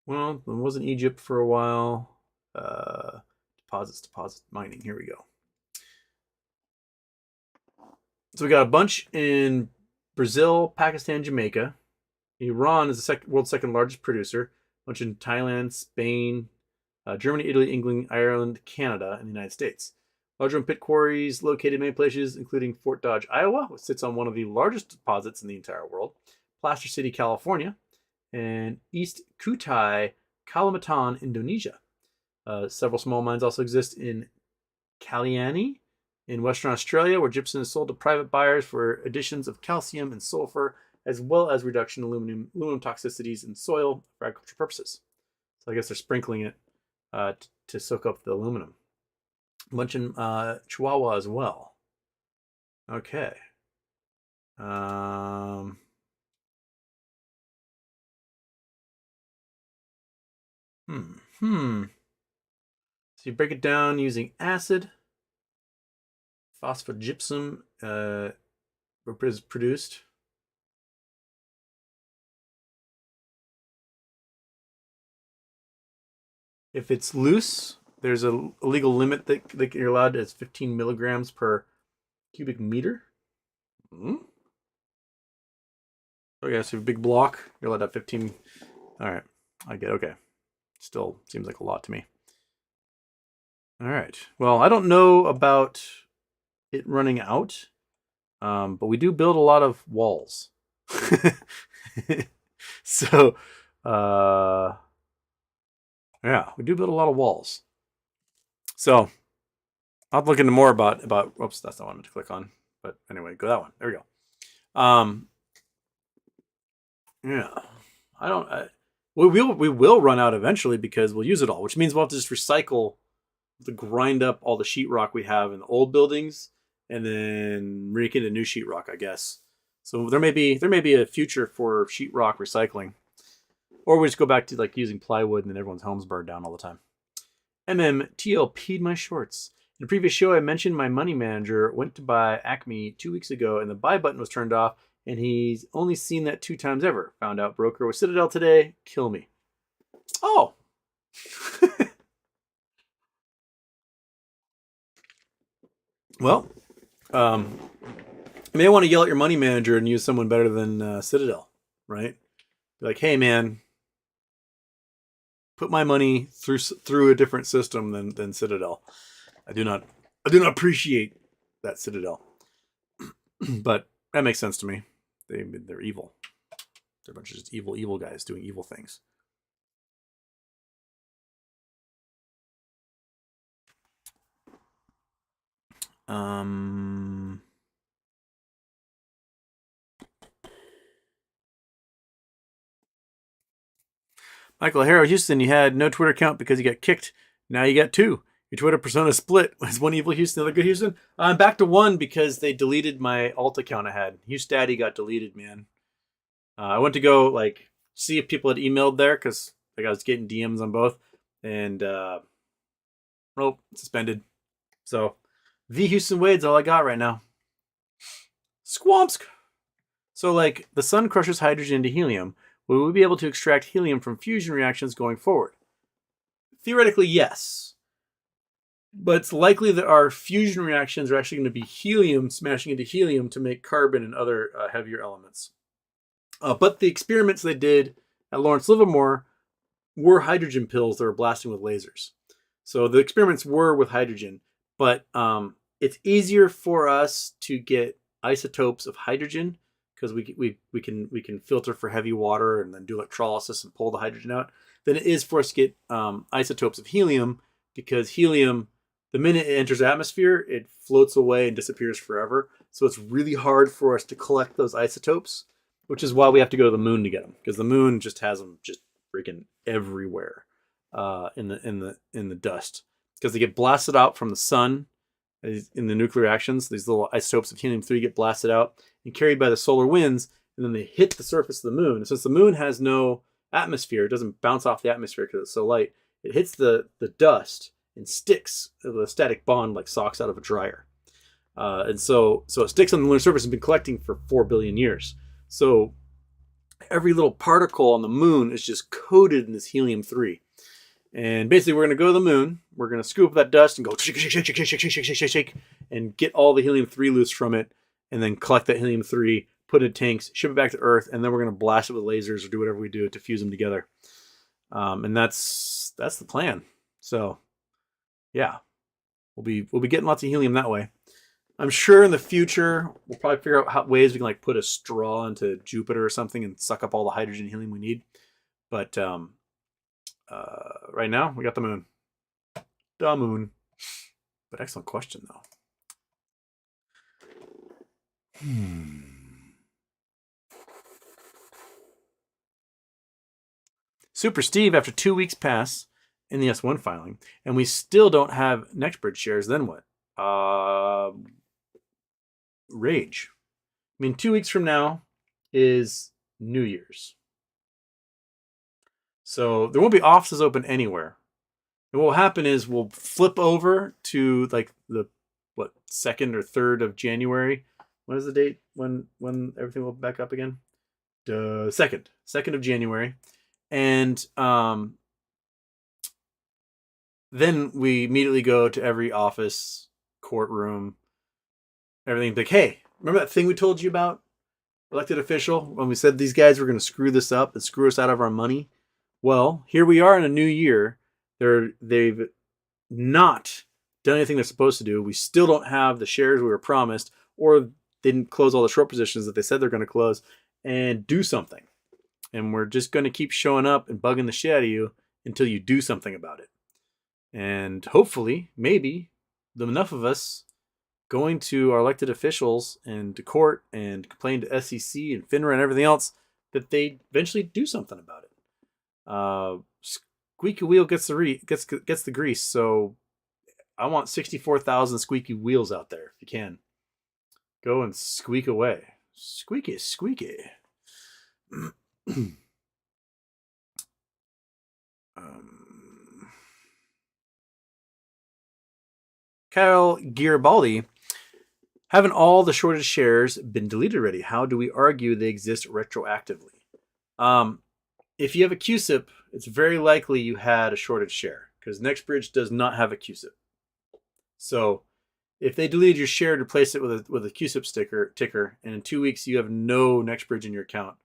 Well, it was in Egypt for a while. Deposit mining. Here we go. So we got a bunch in Brazil, Pakistan, Jamaica. Iran is the world's second largest producer. A bunch in Thailand, Spain, Germany, Italy, England, Ireland, Canada, and the United States. Large open pit quarries located in many places, including Fort Dodge, Iowa, which sits on one of the largest deposits in the entire world, Plaster City, California, and East Kutai, Kalimantan, Indonesia. Several small mines also exist in Kalyani, in Western Australia, where gypsum is sold to private buyers for additions of calcium and sulfur, as well as reduction in aluminum toxicities in soil for agricultural purposes. So I guess they're sprinkling it to soak up the aluminum. A bunch in Chihuahua as well. Okay. So you break it down using acid. Phosphogypsum is produced. If it's loose, there's a legal limit that you're allowed. It's 15 milligrams per cubic meter. Okay, so a big block, you're allowed to have 15. All right, I get it. Okay. Still seems like a lot to me. All right. Well, I don't know about it running out, but we do build a lot of walls. So, uh, yeah, we do build a lot of walls. So I'll look into more about. Oops, that's not what I wanted to click on. But anyway, go that one. There we go. Yeah, I don't. We will run out eventually because we'll use it all, which means we'll have to just recycle, to grind up all the sheetrock we have in the old buildings, and then make it a new sheetrock, I guess. So there may be a future for sheetrock recycling, or we just go back to like using plywood and then everyone's homes burned down all the time. MMTL peed my shorts. In a previous show, I mentioned my money manager went to buy Acme 2 weeks ago, and the buy button was turned off, and he's only seen that 2 times ever. Found out broker was Citadel today. Kill me. Oh. Well, you may want to yell at your money manager and use someone better than Citadel, right? Be like, hey man, put my money through a different system than Citadel. I do not appreciate that Citadel. But that makes sense to me. They're evil. They're a bunch of just evil guys doing evil things. Michael Harrow, Houston, you had no Twitter account because you got kicked. Now you got 2. Your Twitter persona split. Was one evil Houston, the other good Houston? I'm back to 1 because they deleted my alt account I had. Houston Daddy got deleted, man. I went to go like see if people had emailed there because like I was getting DMs on both, and nope, suspended. So the Houston Wade's all I got right now. Squamsk. So like the sun crushes hydrogen into helium. Will we be able to extract helium from fusion reactions going forward? Theoretically, yes. But it's likely that our fusion reactions are actually going to be helium smashing into helium to make carbon and other heavier elements. But the experiments they did at Lawrence Livermore were hydrogen pills that were blasting with lasers. So the experiments were with hydrogen, but it's easier for us to get isotopes of hydrogen because we can filter for heavy water and then do electrolysis and pull the hydrogen out than it is for us to get isotopes of helium, because helium, the minute it enters the atmosphere, it floats away and disappears forever. So it's really hard for us to collect those isotopes, which is why we have to go to the moon to get them, because the moon just has them just freaking everywhere in the dust, because they get blasted out from the sun in the nuclear reactions. These little isotopes of helium-3 get blasted out and carried by the solar winds, and then they hit the surface of the moon. And since the moon has no atmosphere, it doesn't bounce off the atmosphere because it's so light. It hits the dust and sticks. The static bond like socks out of a dryer. And so it sticks on the lunar surface and been collecting for 4 billion years. So every little particle on the moon is just coated in this helium-3. And basically, we're going to go to the moon. We're going to scoop up that dust and go shake, shake, shake, shake, shake, shake, shake, shake, shake, and get all the helium-3 loose from it, and then collect that helium-3, put it in tanks, ship it back to Earth, and then we're going to blast it with lasers or do whatever we do to fuse them together. And that's the plan. So, yeah, we'll be getting lots of helium that way. I'm sure in the future we'll probably figure out ways we can like put a straw into Jupiter or something and suck up all the hydrogen and helium we need. But right now we got the moon. The moon. But excellent question though. Super Steve, after 2 weeks pass in the S1 filing, and we still don't have NextBridge shares, then what? Rage. I mean, 2 weeks from now is New Year's. So there won't be offices open anywhere. And what will happen is we'll flip over to like the 2nd or 3rd of January. What is the date when everything will back up again? 2nd of January. And then we immediately go to every office, courtroom, everything. Like, hey, remember that thing we told you about? Elected official, when we said these guys were going to screw this up and screw us out of our money? Well, here we are in a new year. They've not done anything they're supposed to do. We still don't have the shares we were promised, or didn't close all the short positions that they said they're going to close, and do something. And we're just going to keep showing up and bugging the shit out of you until you do something about it. And hopefully, maybe, enough of us going to our elected officials and to court and complain to SEC and Finra and everything else that they eventually do something about it. Squeaky wheel gets the grease. So I want 64,000 squeaky wheels out there if you can. Go and squeak away. Squeaky, squeaky. Kyle Garibaldi, haven't all the shorted shares been deleted already? How do we argue they exist retroactively? If you have a QSIP, it's very likely you had a shorted share because NextBridge does not have a QSIP. So if they deleted your share to replace it with a QSIP ticker, and in 2 weeks you have no NextBridge in your account,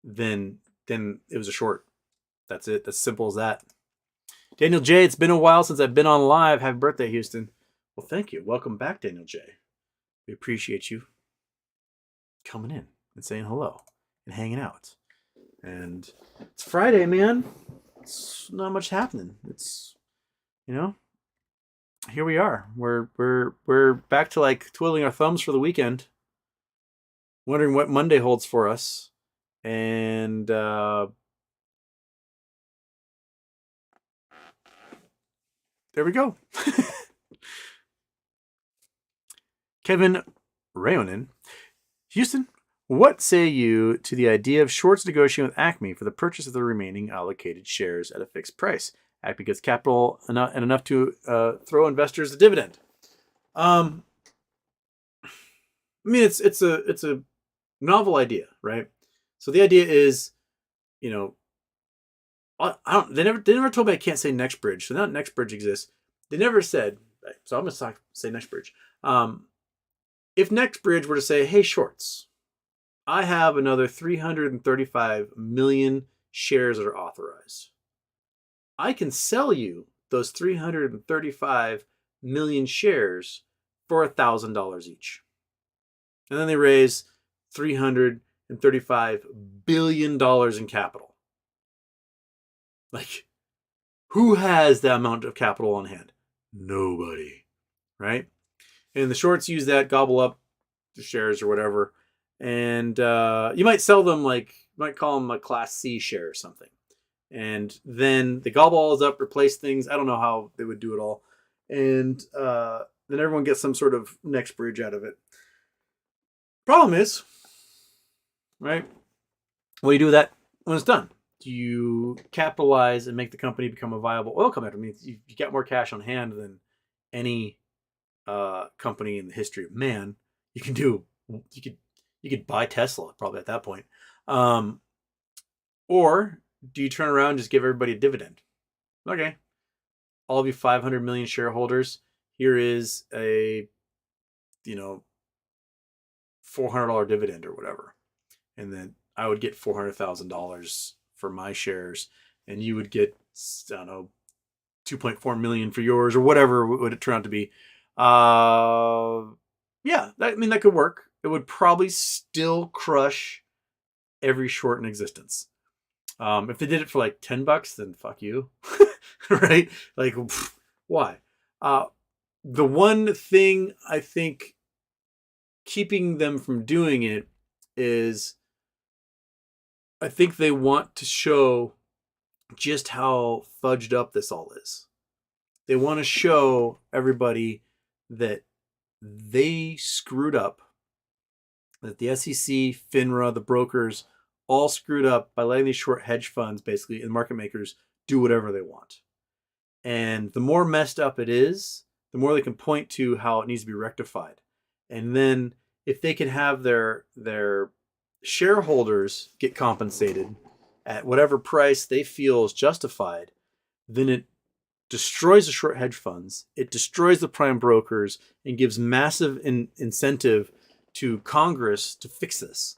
then it was a short. That's it. That's simple as that. Daniel J, it's been a while since I've been on live. Happy birthday, Houston. Well, thank you. Welcome back, Daniel J. We appreciate you coming in and saying hello and hanging out. And it's Friday, man. It's not much happening. It's, here we are. We're back to like twiddling our thumbs for the weekend, wondering what Monday holds for us. And there we go. Kevin Rayonen, Houston, what say you to the idea of shorts negotiating with Acme for the purchase of the remaining allocated shares at a fixed price? Acme gets capital enough to throw investors a dividend. I mean, it's a novel idea, right? So the idea is, they never told me I can't say NextBridge. So now NextBridge exists. They never said, so I'm going to say NextBridge. If NextBridge were to say, hey, shorts, I have another 335 million shares that are authorized. I can sell you those 335 million shares for $1,000 each. And then they raise $335 billion in capital. Like, who has that amount of capital on hand? Nobody, right? And the shorts use that, gobble up the shares or whatever. And you might sell them you might call them a Class C share or something. And then they gobble all up, replace things. I don't know how they would do it all. And then everyone gets some sort of NextBridge out of it. Problem is, right? What do you do with that when it's done? Do you capitalize and make the company become a viable oil company? I mean, you got more cash on hand than any company in the history of man. You could buy Tesla probably at that point. Or do you turn around and just give everybody a dividend? Okay. All of you 500 million shareholders, here is a, $400 dividend or whatever. And then I would get $400,000 for my shares, and you would get, I don't know, 2.4 million for yours or whatever would it turn out to be. That could work. It would probably still crush every short in existence. If they did it for like $10, then fuck you. Right? Like, why? The one thing I think keeping them from doing it is I think they want to show just how fudged up this all is. They want to show everybody that they screwed up, that the SEC, FINRA, the brokers all screwed up by letting these short hedge funds, basically, and market makers do whatever they want. And the more messed up it is, the more they can point to how it needs to be rectified. And then if they can have their shareholders get compensated at whatever price they feel is justified, then it destroys the short hedge funds, it destroys the prime brokers, and gives massive incentive to Congress to fix this.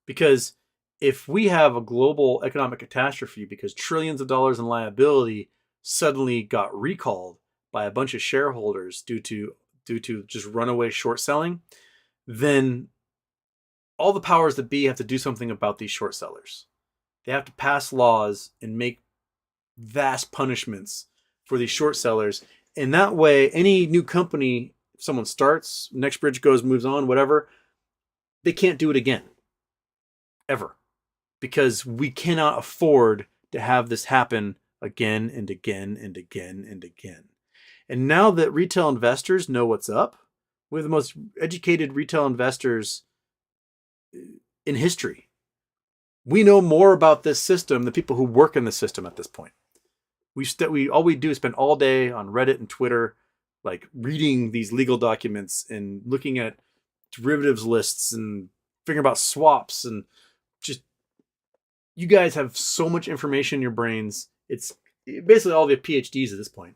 Because if we have a global economic catastrophe because trillions of dollars in liability suddenly got recalled by a bunch of shareholders due to just runaway short selling, then all the powers that be have to do something about these short sellers. They have to pass laws and make vast punishments for these short sellers. And that way, any new company, if someone starts, next bridge goes, moves on, whatever, they can't do it again. Ever. Because we cannot afford to have this happen again and again and again and again. And now that retail investors know what's up, we're the most educated retail investors in history. We know more about this system than people who work in the system at this point. All we do is spend all day on Reddit and Twitter, like reading these legal documents and looking at derivatives lists and figuring about swaps, and just, you guys have so much information in your brains. It's basically all of your PhDs at this point.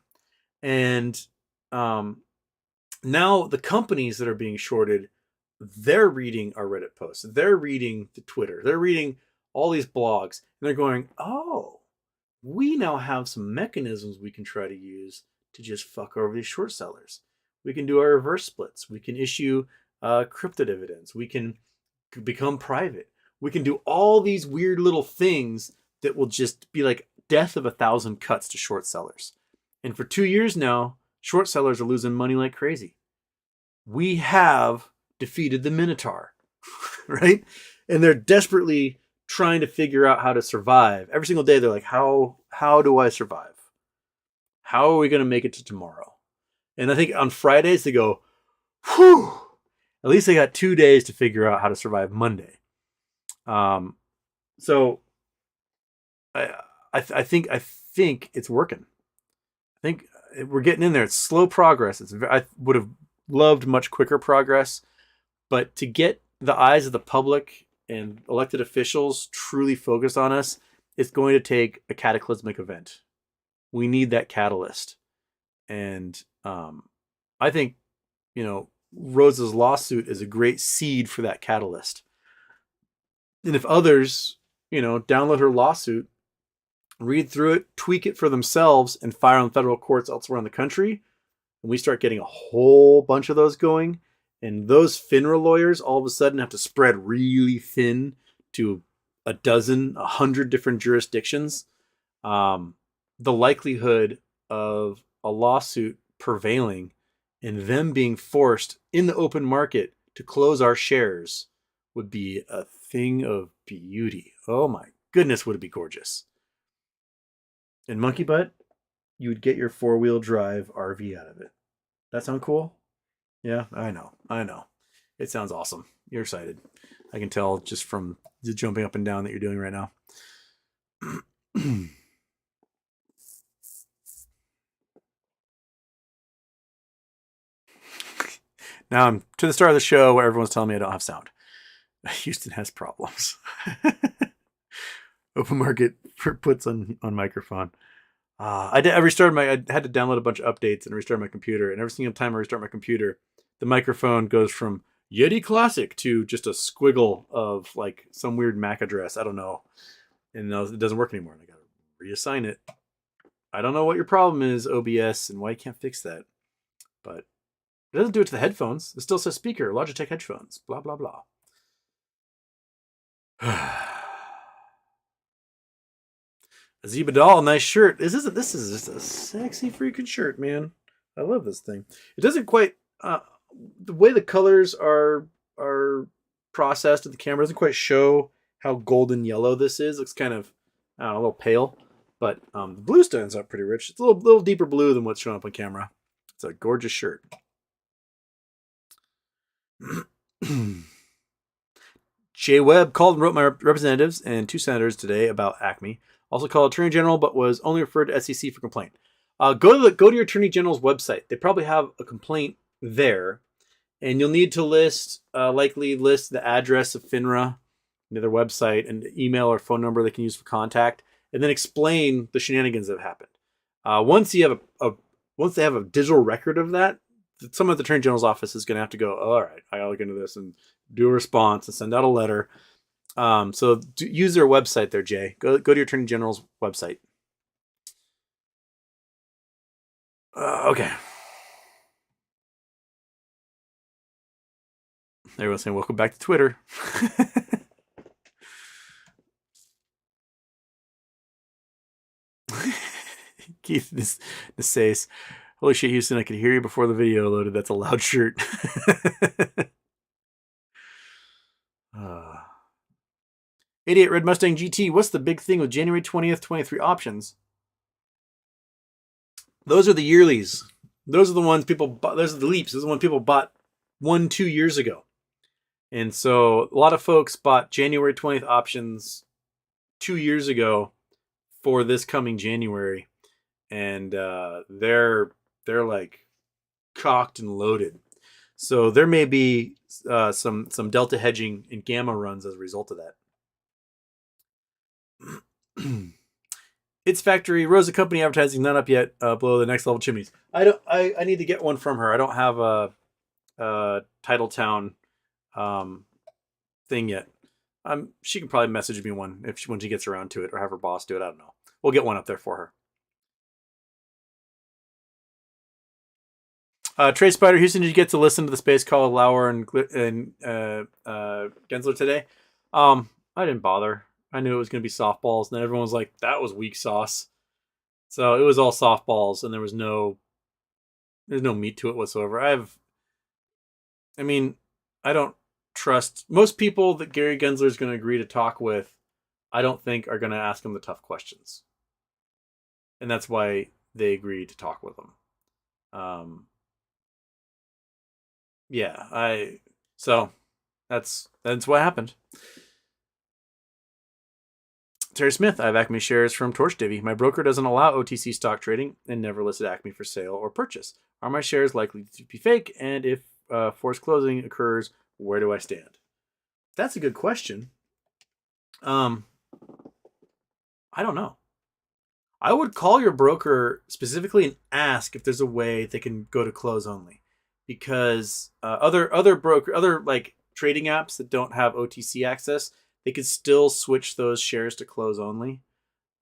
And now the companies that are being shorted, they're reading our Reddit posts. They're reading the Twitter. They're reading all these blogs. And they're going, oh, we now have some mechanisms we can try to use to just fuck over these short sellers. We can do our reverse splits. We can issue crypto dividends. We can become private. We can do all these weird little things that will just be like death of 1,000 cuts to short sellers. And for 2 years now, short sellers are losing money like crazy. We have defeated the Minotaur, right? And they're desperately trying to figure out how to survive. Every single day, they're like, how do I survive? How are we going to make it to tomorrow? And I think on Fridays, they go, whew, at least they got 2 days to figure out how to survive Monday. So I think it's working. I think we're getting in there. It's slow progress. I would have loved much quicker progress, but to get the eyes of the public and elected officials truly focused on us, it's going to take a cataclysmic event. We need that catalyst. And I think, Roza's lawsuit is a great seed for that catalyst. And if others, download her lawsuit, read through it, tweak it for themselves, and file on federal courts elsewhere in the country, and we start getting a whole bunch of those going, and those FINRA lawyers all of a sudden have to spread really thin to 100 different jurisdictions, the likelihood of a lawsuit prevailing and them being forced in the open market to close our shares would be a thing of beauty. Oh my goodness, would it be gorgeous. In Monkey Butt, you would get your 4-wheel drive RV out of it. That sound cool? Yeah, I know. It sounds awesome. You're excited. I can tell just from the jumping up and down that you're doing right now. Now I'm to the start of the show where everyone's telling me I don't have sound. Houston has problems. Open market puts on microphone. I restarted I had to download a bunch of updates and restart my computer. And every single time I restart my computer, the microphone goes from Yeti Classic to just a squiggle of like some weird MAC address. I don't know. And it doesn't work anymore. And I got to reassign it. I don't know what your problem is, OBS, and why you can't fix that. But it doesn't do it to the headphones. It still says speaker, Logitech headphones, blah, blah, blah. Azibadal, nice shirt. This is just a sexy freaking shirt, man. I love this thing. It doesn't quite the way the colors are processed at the camera doesn't quite show how golden yellow this is. It looks kind of, I don't know, a little pale, but the blue stands out pretty rich. It's a little deeper blue than what's showing up on camera. It's a gorgeous shirt. Jay Webb called and wrote my representatives and 2 senators today about Acme. Also called Attorney General, but was only referred to SEC for complaint. Go to your Attorney General's website. They probably have a complaint there, and you'll need to likely list the address of FINRA, their website, and email or phone number they can use for contact, and then explain the shenanigans that have happened. Once they have a digital record of that, some of the Attorney General's office is going to have to go, all right, I got to look into this and do a response and send out a letter. So use their website there, Jay. Go to your Attorney General's website. Okay. Everyone's saying, welcome back to Twitter. Keith this says, holy shit, Houston, I could hear you before the video loaded. That's a loud shirt. 88 Red Mustang GT. What's the big thing with January 20th, 23 options? Those are the yearlies. Those are the ones people bought. Those are the leaps. Those are the ones people bought 1-2 years ago. And so a lot of folks bought January 20th options 2 years ago for this coming January. And they're like cocked and loaded. So there may be some delta hedging and gamma runs as a result of that. It's Factory Rosa Company advertising not up yet. Below the next level chimneys. I need to get one from her. I don't have a Titletown thing yet. She can probably message me one when she gets around to it, or have her boss do it. I don't know. We'll get one up there for her. Trey Spider Houston, did you get to listen to the space call with Lauer and Gensler today? I didn't bother. I knew it was going to be softballs, and then everyone was like, "That was weak sauce." So it was all softballs, and there's no meat to it whatsoever. I don't trust most people that Gary Gensler is going to agree to talk with. I don't think are going to ask him the tough questions, and that's why they agreed to talk with him. So that's what happened. Terry Smith, I have Acme shares from Torch Divvy. My broker doesn't allow OTC stock trading and never listed Acme for sale or purchase. Are my shares likely to be fake? And if forced closing occurs, where do I stand? That's a good question. I don't know. I would call your broker specifically and ask if there's a way they can go to close only, because other like trading apps that don't have OTC access, they could still switch those shares to close only.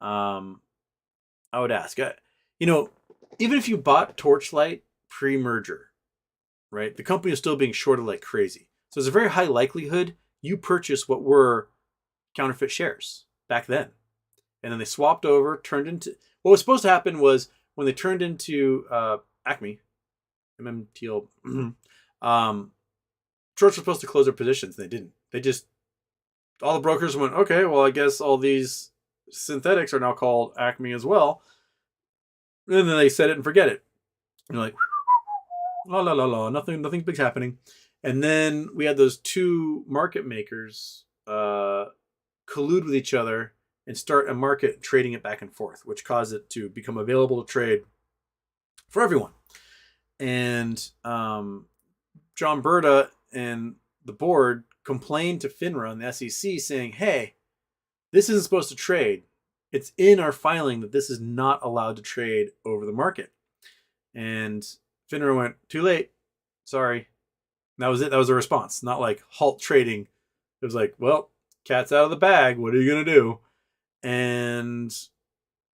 I would ask. Even if you bought Torchlight pre-merger, right? The company is still being shorted like crazy. So there's a very high likelihood you purchased what were counterfeit shares back then. And then they swapped over, turned into... What was supposed to happen was when they turned into Acme, MMTL, Torch was supposed to close their positions, and they didn't. They just... All the brokers went, okay, well, I guess all these synthetics are now called Acme as well. And then they set it and forget it. And you're like, la la la la, nothing big's happening. And then we had those two market makers collude with each other and start a market trading it back and forth, which caused it to become available to trade for everyone. And John Berta and the board complained to Finra and the SEC saying, hey, this isn't supposed to trade. It's in our filing that this is not allowed to trade over the market. And Finra went, too late. Sorry. And that was it. That was a response. Not like halt trading. It was like, well, cat's out of the bag. What are you going to do? And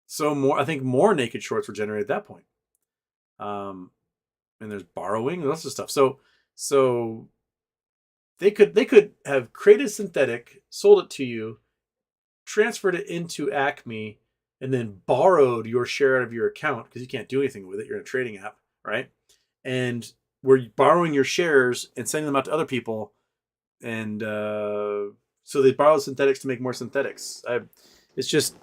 so I think more naked shorts were generated at that point. And there's borrowing and lots of stuff. So they could have created synthetic, sold it to you, transferred it into Acme, and then borrowed your share out of your account because you can't do anything with it. You're in a trading app, right? And we're borrowing your shares and sending them out to other people. And so they borrow synthetics to make more synthetics. It's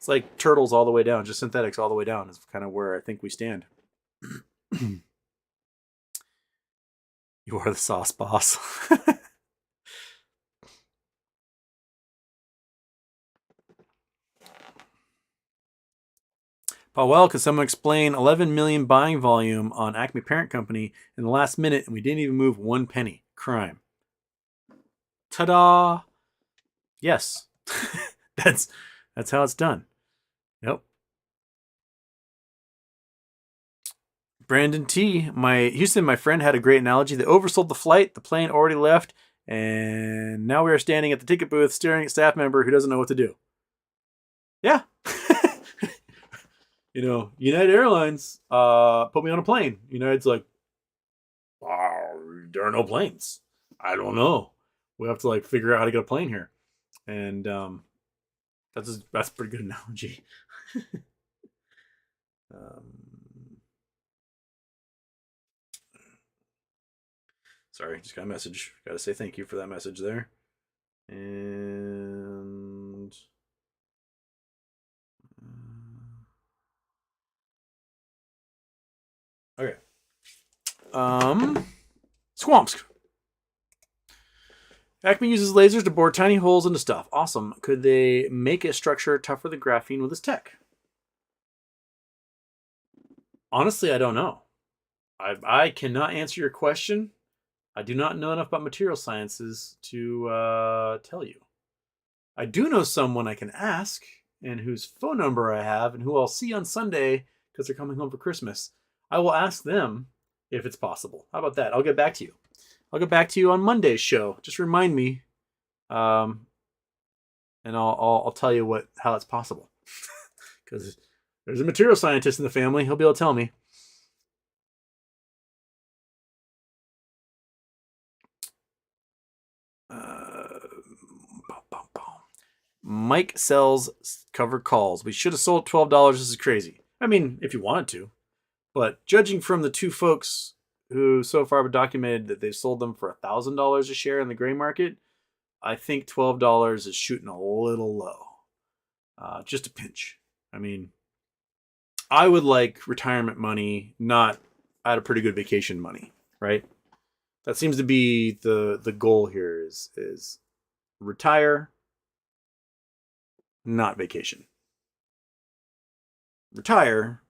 like turtles all the way down. Just synthetics all the way down is kind of where I think we stand. You are the sauce boss. Powell, could someone explain 11 million buying volume on Acme parent company in the last minute and we didn't even move 1 penny? Crime. Ta-da! Yes. That's how it's done. Yep. Brandon T. Houston, my friend had a great analogy. They oversold the flight, the plane already left, and now we are standing at the ticket booth staring at a staff member who doesn't know what to do. Yeah. United Airlines put me on a plane. United's like, there are no planes. I don't know. We have to like figure out how to get a plane here. And that's a pretty good analogy. Sorry, just got a message. Got to say thank you for that message there. And okay. Swamps. Acme uses lasers to bore tiny holes into stuff. Awesome. Could they make a structure tougher than graphene with this tech? Honestly, I don't know. I cannot answer your question. I do not know enough about material sciences to tell you. I do know someone I can ask and whose phone number I have and who I'll see on Sunday because they're coming home for Christmas. I will ask them if it's possible. How about that? I'll get back to you. I'll get back to you on Monday's show. Just remind me, and I'll tell you how it's possible. Because there's a material scientist in the family. He'll be able to tell me. Mike sells covered calls. We should have sold $12. This is crazy. I mean, if you wanted to. But judging from the two folks who so far have documented that they've sold them for $1,000 a share in the gray market, I think $12 is shooting a little low. Just a pinch. I mean, I would like retirement money, not out of pretty good vacation money, right? That seems to be the goal here is retire, not vacation. Retire,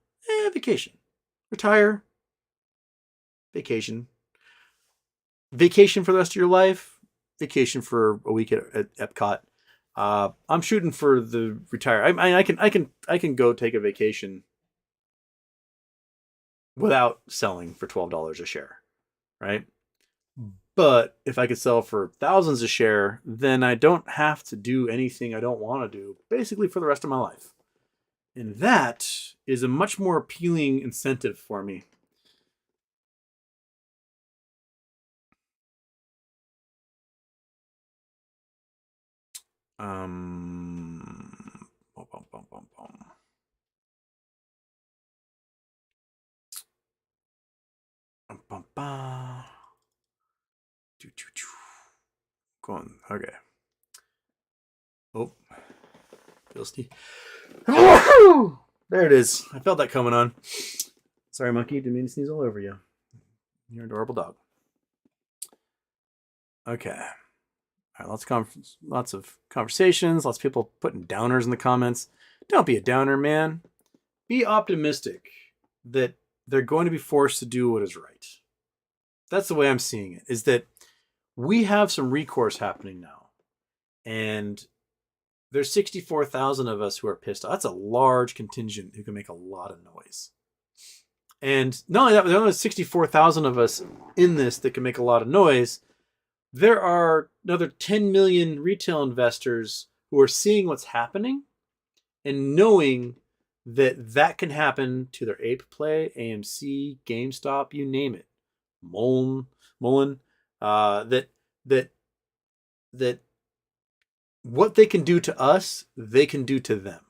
vacation. Retire, vacation. Vacation for the rest of your life, vacation for a week at Epcot. I'm shooting for the retire. I can go take a vacation without selling for $12 a share, right? But if I could sell for thousands a share, then I don't have to do anything I don't want to do, basically for the rest of my life. And that is a much more appealing incentive for me. Go on. Okay. Oh. Feels there it is. I felt that coming on. Sorry, monkey. Didn't mean to sneeze all over you. You're an adorable dog. Okay. All right, lots of conversations. Lots of people putting downers in the comments. Don't be a downer, man. Be optimistic that they're going to be forced to do what is right. That's the way I'm seeing it. Is that we have some recourse happening now, and there's 64,000 of us who are pissed off. That's a large contingent who can make a lot of noise. And not only that, there are only 64,000 of us in this that can make a lot of noise. There are another 10 million retail investors who are seeing what's happening and knowing that can happen to their Ape Play, AMC, GameStop, you name it. Mullen, that what they can do to us, they can do to them.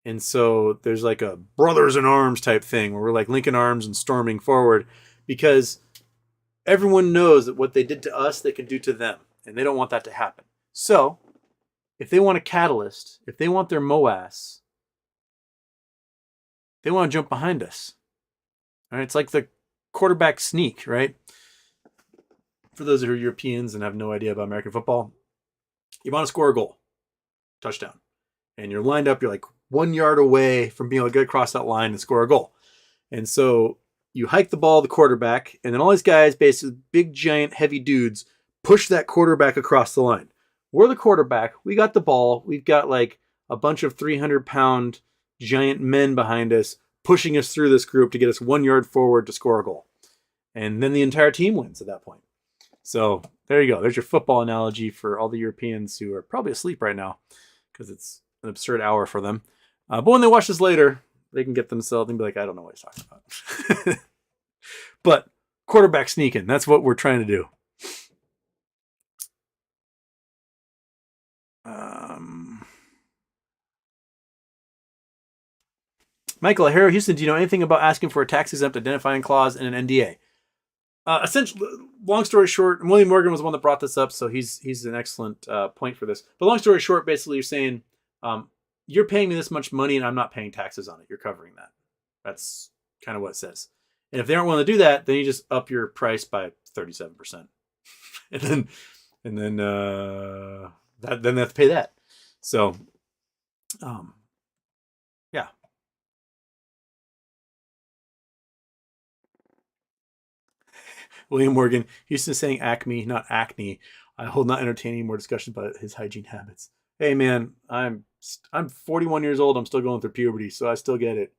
And so there's like a brothers in arms type thing where we're like linking arms and storming forward because everyone knows that what they did to us, they can do to them. And they don't want that to happen. So if they want a catalyst, if they want their MOAS, they want to jump behind us. All right, it's like the quarterback sneak, right? For those who are Europeans and have no idea about American football, you want to score a goal, touchdown. And you're lined up, you're like 1 yard away from being able to get across that line and score a goal. And so you hike the ball to the quarterback, and then all these guys, basically big, giant, heavy dudes, push that quarterback across the line. We're the quarterback. We got the ball. We've got like a bunch of 300-pound giant men behind us pushing us through this group to get us 1 yard forward to score a goal. And then the entire team wins at that point. So there you go. There's your football analogy for all the Europeans who are probably asleep right now because it's an absurd hour for them. But when they watch this later, they can get themselves and be like, I don't know what he's talking about. But quarterback sneaking, that's what we're trying to do. Michael O'Hara, Houston, do you know anything about asking for a tax-exempt identifying clause in an NDA? Essentially, long story short, and William Morgan was the one that brought this up, so he's an excellent point for this. But long story short, basically, you're saying you're paying me this much money and I'm not paying taxes on it. You're covering that. That's kind of what it says. And if they aren't willing to do that, then you just up your price by 37%, and then then they have to pay that. So, yeah. William Morgan, Houston saying Acme, not Acne. I will not entertain any more discussion about his hygiene habits. Hey man, I'm 41 years old. I'm still going through puberty, so I still get it.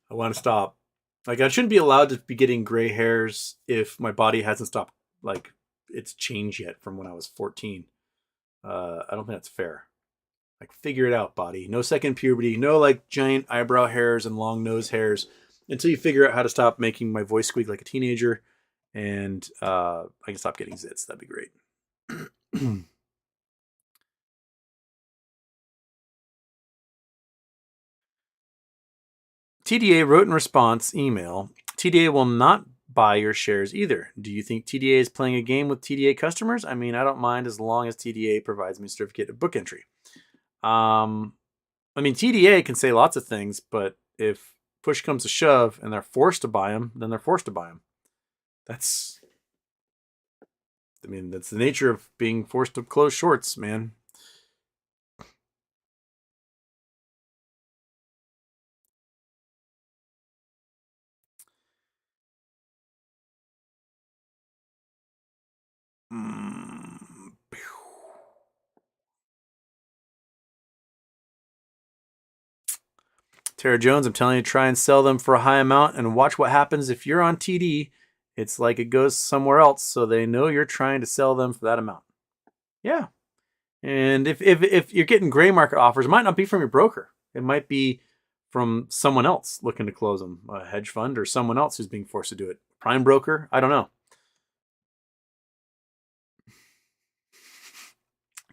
I want to stop. Like, I shouldn't be allowed to be getting gray hairs if my body hasn't stopped, like, it's changed yet from when I was 14. I don't think that's fair. Like, figure it out, body. No second puberty. No, like, giant eyebrow hairs and long nose hairs until you figure out how to stop making my voice squeak like a teenager, and I can stop getting zits. That'd be great. TDA wrote in response email, TDA will not buy your shares either. Do you think TDA is playing a game with TDA customers? I mean, I don't mind as long as TDA provides me a certificate of book entry. I mean, TDA can say lots of things, but if push comes to shove and they're forced to buy them, then they're forced to buy them. That's the nature of being forced to close shorts, man. Tara Jones, I'm telling you, try and sell them for a high amount and watch what happens if you're on TD. It's like it goes somewhere else, so they know you're trying to sell them for that amount. Yeah. And if you're getting gray market offers, it might not be from your broker. It might be from someone else looking to close them, a hedge fund or someone else who's being forced to do it. Prime broker? I don't know.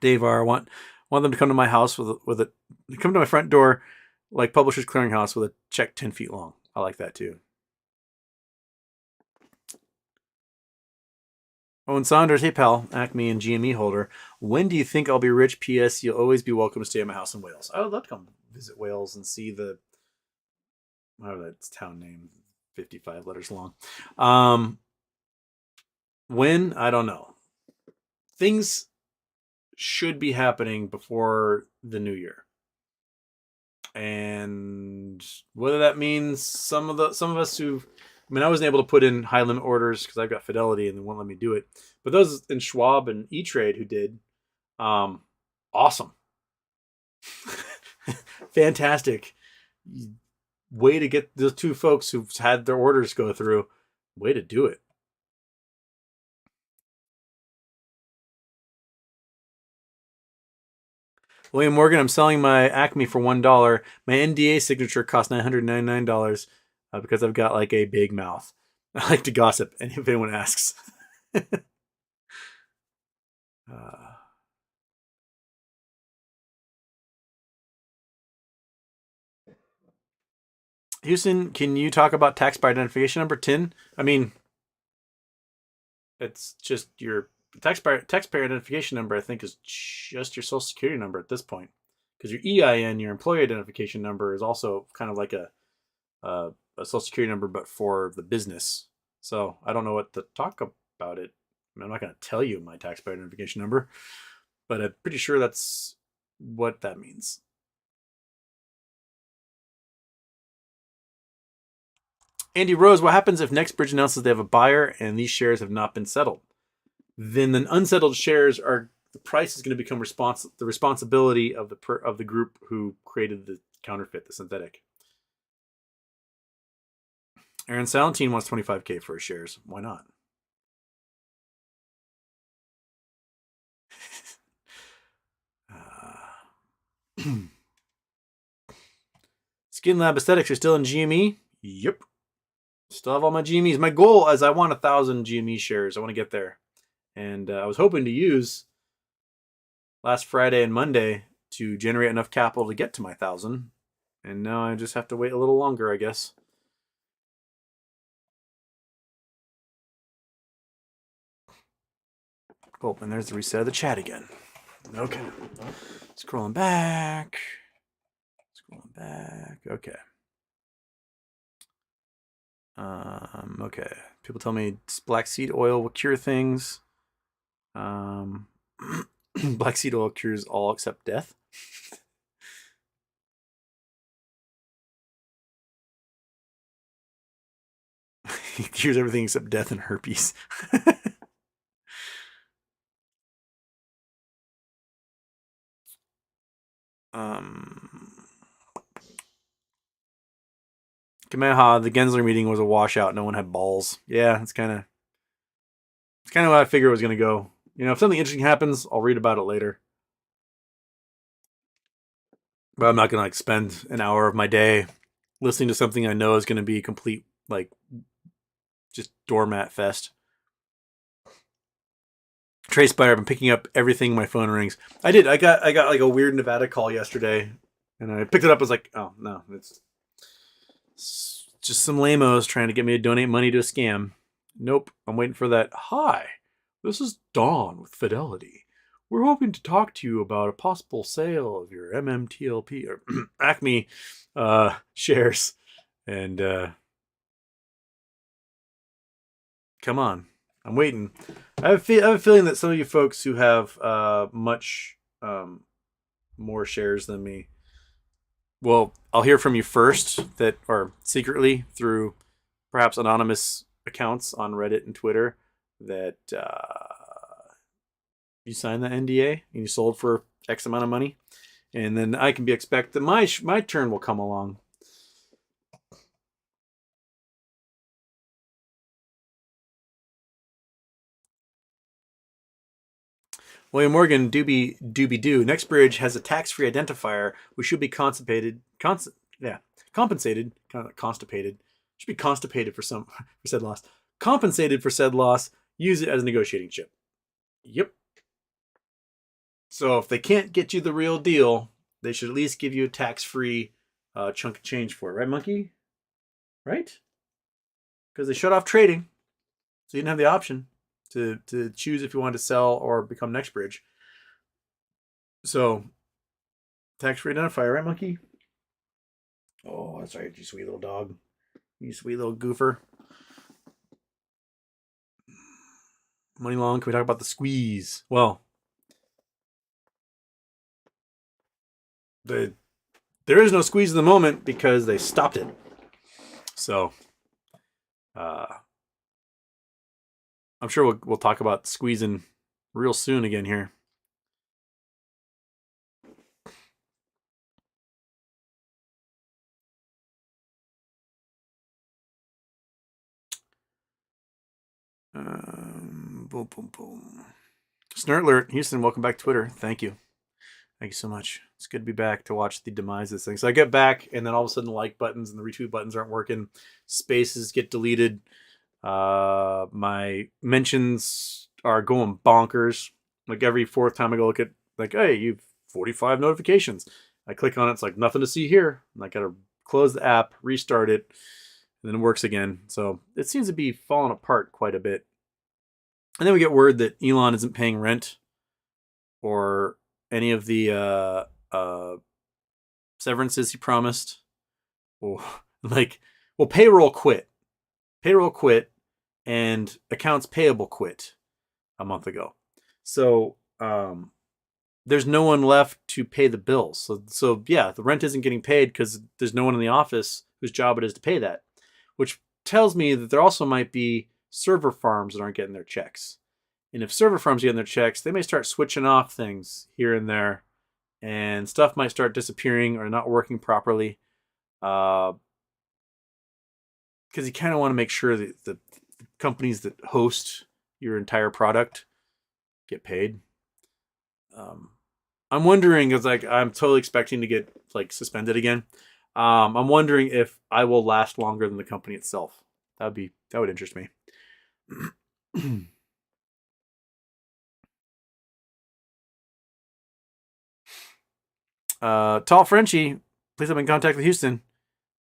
Dave R. I want them to come to my house with a come to my front door like Publishers Clearinghouse with a check 10 feet long. I like that too. Owen Saunders, hey pal, Acme and GME holder. When do you think I'll be rich? P.S. You'll always be welcome to stay at my house in Wales. I would love to come visit Wales and see the, whatever that's town name, 55 letters long. When? I don't know. Things should be happening before the new year. And whether that means some of us who've, I mean, I wasn't able to put in high limit orders because I've got Fidelity and they won't let me do it. But those in Schwab and E-Trade who did, awesome. Fantastic. Way to get those two folks who've had their orders go through. Way to do it. William Morgan, I'm selling my Acme for $1. My NDA signature costs $999 because I've got like a big mouth. I like to gossip, and if anyone asks. Houston, can you talk about taxpayer identification number 10? I mean, it's just your taxpayer identification number, I think, is just your social security number at this point. Because your EIN, your employee identification number, is also kind of like a social security number, but for the business. So I don't know what to talk about it. I mean, I'm not going to tell you my taxpayer identification number, but I'm pretty sure that's what that means. Andy Rose, what happens if NextBridge announces they have a buyer and these shares have not been settled? Then the unsettled shares are, the price is going to become the responsibility of the group who created the counterfeit, the synthetic. Aaron Salentine wants $25K for his shares. Why not? Skin Lab Aesthetics are still in GME? Yep. Still have all my GMEs. My goal is I want 1,000 GME shares. I want to get there. And I was hoping to use last Friday and Monday to generate enough capital to get to my 1,000. And now I just have to wait a little longer, I guess. Oh, and there's the reset of the chat again. Okay. Scrolling back. Okay. Okay. People tell me black seed oil will cure things. Black seed oil cures all except death. It cures everything except death and herpes. Kameha, the Gensler meeting was a washout. No one had balls. Yeah, it's kind of what I figured it was going to go. You know, if something interesting happens, I'll read about it later. But I'm not going to like spend an hour of my day listening to something I know is going to be complete, like, just doormat fest. Trey Spider, I've been picking up everything my phone rings. I did. I got like a weird Nevada call yesterday, and I picked it up. I was like, oh no, it's just some lamos trying to get me to donate money to a scam. Nope, I'm waiting for that. Hi, this is Dawn with Fidelity. We're hoping to talk to you about a possible sale of your MMTLP or Acme shares. And come on, I'm waiting. I have a feeling that some of you folks who have much more shares than me, well, I'll hear from you first, that, or secretly through perhaps anonymous accounts on Reddit and Twitter, that you signed the NDA and you sold for X amount of money, and then I can expect that my turn will come along. William Morgan, doobie doo. Next bridge has a tax-free identifier. We should be constipated. Should be constipated for said loss. Compensated for said loss. Use it as a negotiating chip. Yep. So if they can't get you the real deal, they should at least give you a tax-free chunk of change for it, right, Monkey? Right? Because they shut off trading, so you didn't have the option to choose if you wanted to sell or become next bridge. So tax-free identifier, right, Monkey? Oh, that's right, you sweet little dog. You sweet little goofer. Money long, can we talk about the squeeze? Well, there is no squeeze in the moment because they stopped it. So, I'm sure we'll talk about squeezing real soon again here. Boom, boom, boom. Snurtler, Houston, welcome back to Twitter. Thank you. Thank you so much. It's good to be back to watch the demise of this thing. So I get back, and then all of a sudden the like buttons and the retweet buttons aren't working. Spaces get deleted. My mentions are going bonkers. Like every fourth time I go look at, like, hey, you've 45 notifications. I click on it. It's like nothing to see here. And I got to close the app, restart it, and then it works again. So it seems to be falling apart quite a bit. And then we get word that Elon isn't paying rent or any of the severances he promised. Payroll quit. Payroll quit, and accounts payable quit a month ago. So there's no one left to pay the bills. So yeah, the rent isn't getting paid because there's no one in the office whose job it is to pay that, which tells me that there also might be server farms that aren't getting their checks. And if server farms are getting their checks, they may start switching off things here and there, and stuff might start disappearing or not working properly. Because you kind of want to make sure that the companies that host your entire product get paid. I'm wondering, because like I'm totally expecting to get like suspended again. I'm wondering if I will last longer than the company itself. That would interest me. Tall Frenchie, please have in contact with Houston.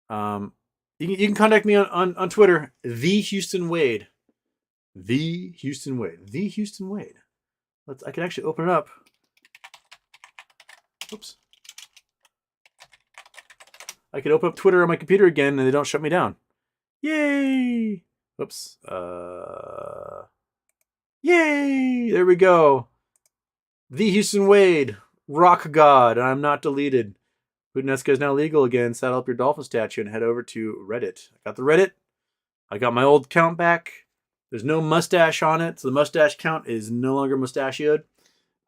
You can contact me on Twitter, the Houston Wade. The Houston Wade. The Houston Wade. I can actually open it up. Oops. I can open up Twitter on my computer again and they don't shut me down. Yay! Oops. Yay! There we go. The Houston Wade. Rock God. I'm not deleted. Puttanesca is now legal again. Saddle up your dolphin statue and head over to Reddit. I got the Reddit. I got my old count back. There's no mustache on it, so the mustache count is no longer mustachioed.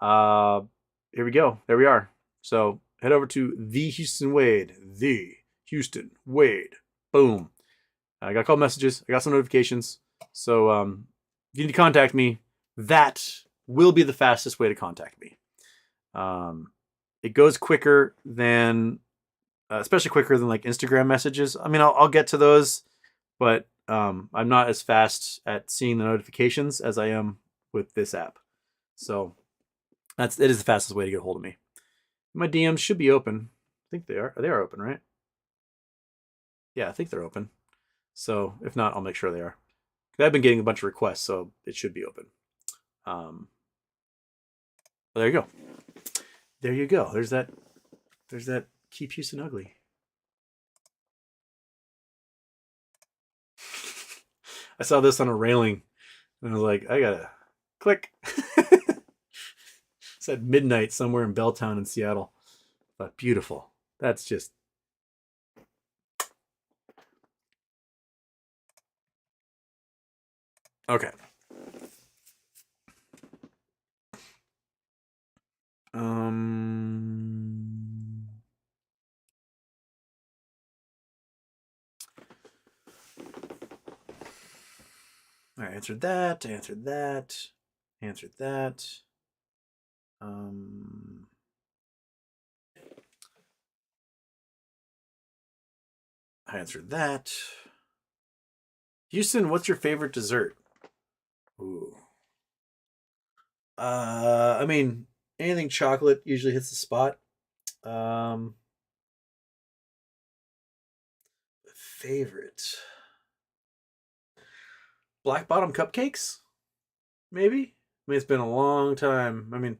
Here we go. There we are. So head over to the Houston Wade. The Houston Wade. Boom. I got a couple messages. I got some notifications. So if you need to contact me, that will be the fastest way to contact me. It goes quicker than, especially quicker than like Instagram messages. I mean, I'll get to those, but I'm not as fast at seeing the notifications as I am with this app. So it is the fastest way to get a hold of me. My DMs should be open. I think they are. They are open, right? Yeah, I think they're open. So if not, I'll make sure they are. I've been getting a bunch of requests, so it should be open. There you go. There you go. There's that Keep Houston Ugly. I saw this on a railing and I was like, I gotta click. It's at midnight somewhere in Belltown in Seattle. But beautiful. That's just. Okay. I answered that. I answered that. Answered that. I answered that. Houston, what's your favorite dessert? Ooh. I mean, anything chocolate usually hits the spot. Favorite. Black bottom cupcakes? Maybe? I mean, it's been a long time. I mean,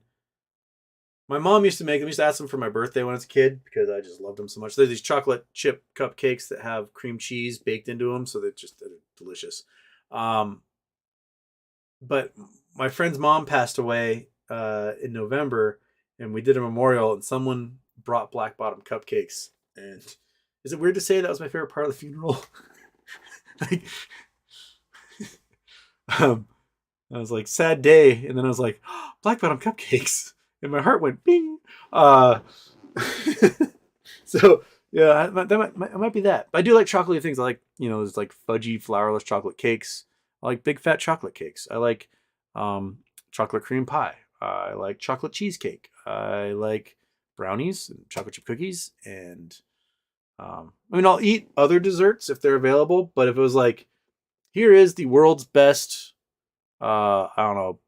my mom used to make them. I used to ask them for my birthday when I was a kid because I just loved them so much. There's these chocolate chip cupcakes that have cream cheese baked into them, so they're delicious. But my friend's mom passed away in November, and we did a memorial, and someone brought black bottom cupcakes. And is it weird to say that was my favorite part of the funeral? Like, I was like, sad day, and then I was like, oh, black bottom cupcakes, and my heart went bing. So yeah, that might be that. But I do like chocolatey things. I like, there's like fudgy flourless chocolate cakes. I like big fat chocolate cakes. I like chocolate cream pie. I like chocolate cheesecake. I like brownies and chocolate chip cookies. And I mean, I'll eat other desserts if they're available. But if it was like, here is the world's best, I don't know,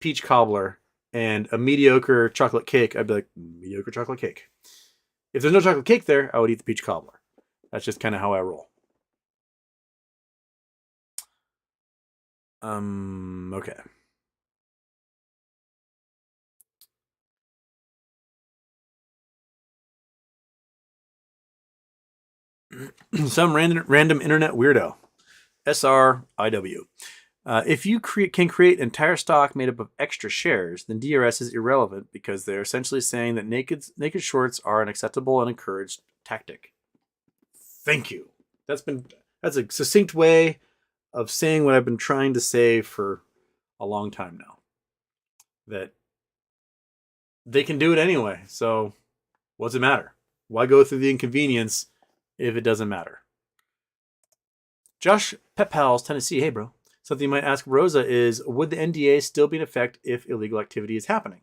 peach cobbler and a mediocre chocolate cake, I'd be like, mediocre chocolate cake. If there's no chocolate cake there, I would eat the peach cobbler. That's just kind of how I roll. Okay. Some random internet weirdo. SRIW. If you can create entire stock made up of extra shares, then DRS is irrelevant because they're essentially saying that naked shorts are an acceptable and encouraged tactic. Thank you. That's a succinct way of saying what I've been trying to say for a long time now. That they can do it anyway. So what's it matter? Why go through the inconvenience if it doesn't matter? Josh Pepals, Tennessee. Hey, bro. Something you might ask Roza is, would the NDA still be in effect if illegal activity is happening?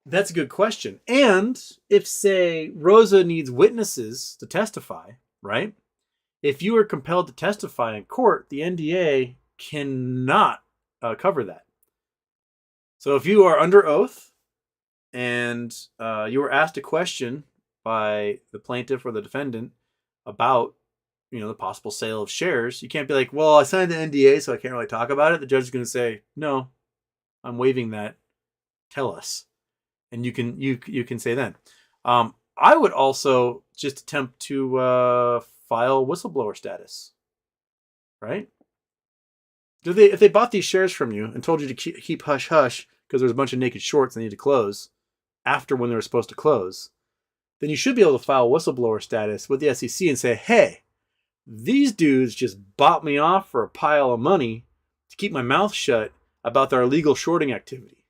That's a good question. And if, say, Roza needs witnesses to testify, right? If you are compelled to testify in court, the NDA cannot cover that. So if you are under oath and you were asked a question by the plaintiff or the defendant about, the possible sale of shares, you can't be like, well, I signed the NDA, so I can't really talk about it. The judge is going to say, no, I'm waiving that. Tell us. And you can say then. I would also just attempt to file whistleblower status, right? If they bought these shares from you and told you to keep hush hush because there's a bunch of naked shorts that need to close after when they were supposed to close, then you should be able to file whistleblower status with the SEC and say, hey, these dudes just bought me off for a pile of money to keep my mouth shut about their illegal shorting activity.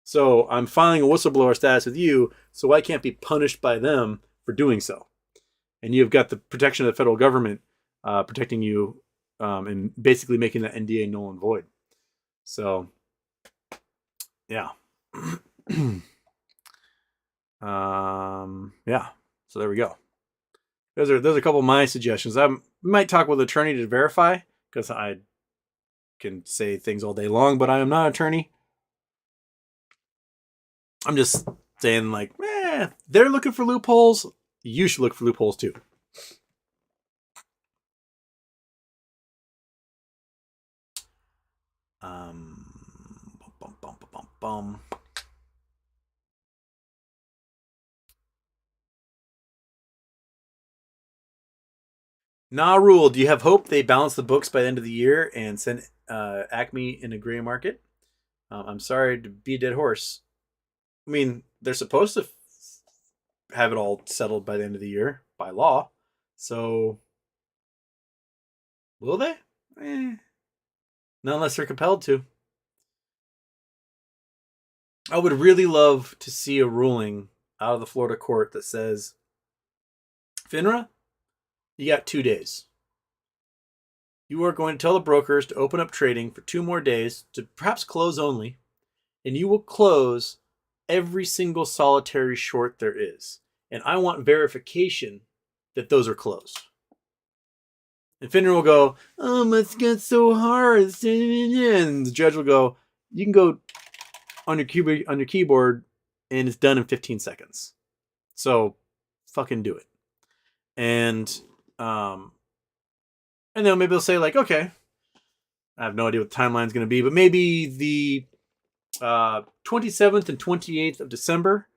So I'm filing a whistleblower status with you, so I can't be punished by them for doing so. And you've got the protection of the federal government protecting you and basically making that NDA null and void. So, yeah. Yeah. So there we go. Those are a couple of my suggestions. I might talk with an attorney to verify because I can say things all day long, but I am not an attorney. I'm just saying, like, they're looking for loopholes. You should look for loopholes too. Nah, rule. Do you have hope they balance the books by the end of the year and send Acme in a gray market? I'm sorry to be a dead horse. I mean, they're supposed to have it all settled by the end of the year by law. So, will they? Not unless they're compelled to. I would really love to see a ruling out of the Florida court that says, Finra, you got 2 days. You are going to tell the brokers to open up trading for 2 more days to perhaps close only, and you will close every single solitary short there is. And I want verification that those are closed. And Finra will go, it's got so hard. And the judge will go, you can go on your keyboard, and it's done in 15 seconds. So fucking do it. And then maybe they'll say, like, okay, I have no idea what the timeline's going to be, but maybe the 27th and 28th of December,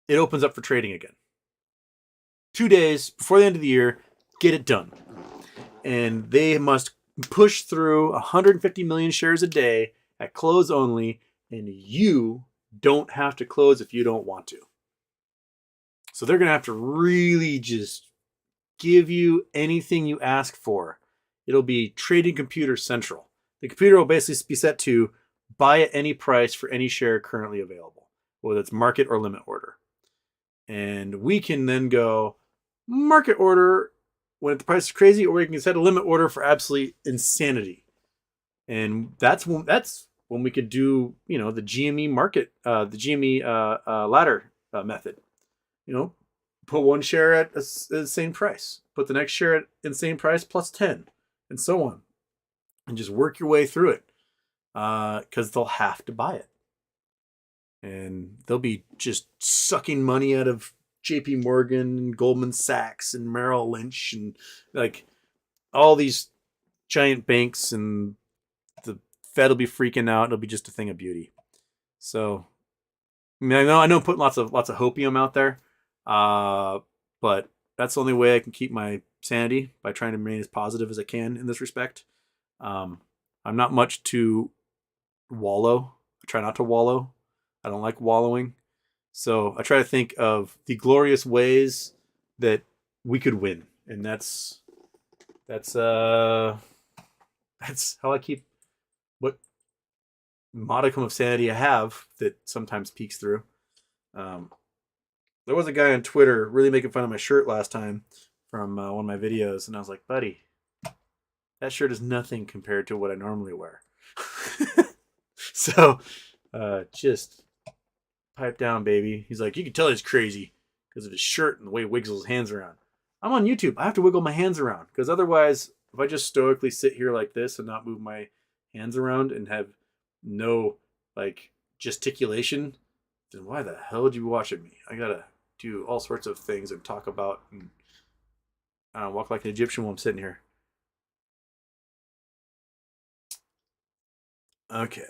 it opens up for trading again. 2 days before the end of the year, get it done. And they must push through 150 million shares a day at close only, and you don't have to close if you don't want to. So they're going to have to really just give you anything you ask for. It'll be Trading Computer Central. The computer will basically be set to buy at any price for any share currently available, whether it's market or limit order. And we can then go market order when the price is crazy, or we can set a limit order for absolute insanity. And that's when we could do, the GME market, the GME ladder method. Put one share at the same price, put the next share at insane price plus 10, and so on. And just work your way through it because they'll have to buy it. And they'll be just sucking money out of JP Morgan and Goldman Sachs and Merrill Lynch and like all these giant banks, and the Fed will be freaking out. It'll be just a thing of beauty. So, I mean, I know I'm putting lots of hopium out there, but that's the only way I can keep my sanity, by trying to remain as positive as I can in this respect. I'm not much to wallow. I try not to wallow. I don't like wallowing. So I try to think of the glorious ways that we could win. And that's how I keep what modicum of sanity I have that sometimes peeks through. There was a guy on Twitter really making fun of my shirt last time from one of my videos, and I was like, buddy, that shirt is nothing compared to what I normally wear. So, just Pipe down, baby. He's like, you can tell he's crazy because of his shirt and the way he wiggles his hands around. I'm on YouTube. I have to wiggle my hands around because otherwise, if I just stoically sit here like this and not move my hands around and have no like gesticulation, then why the hell would you be watching me? I gotta do all sorts of things and talk about and walk like an Egyptian while I'm sitting here. Okay.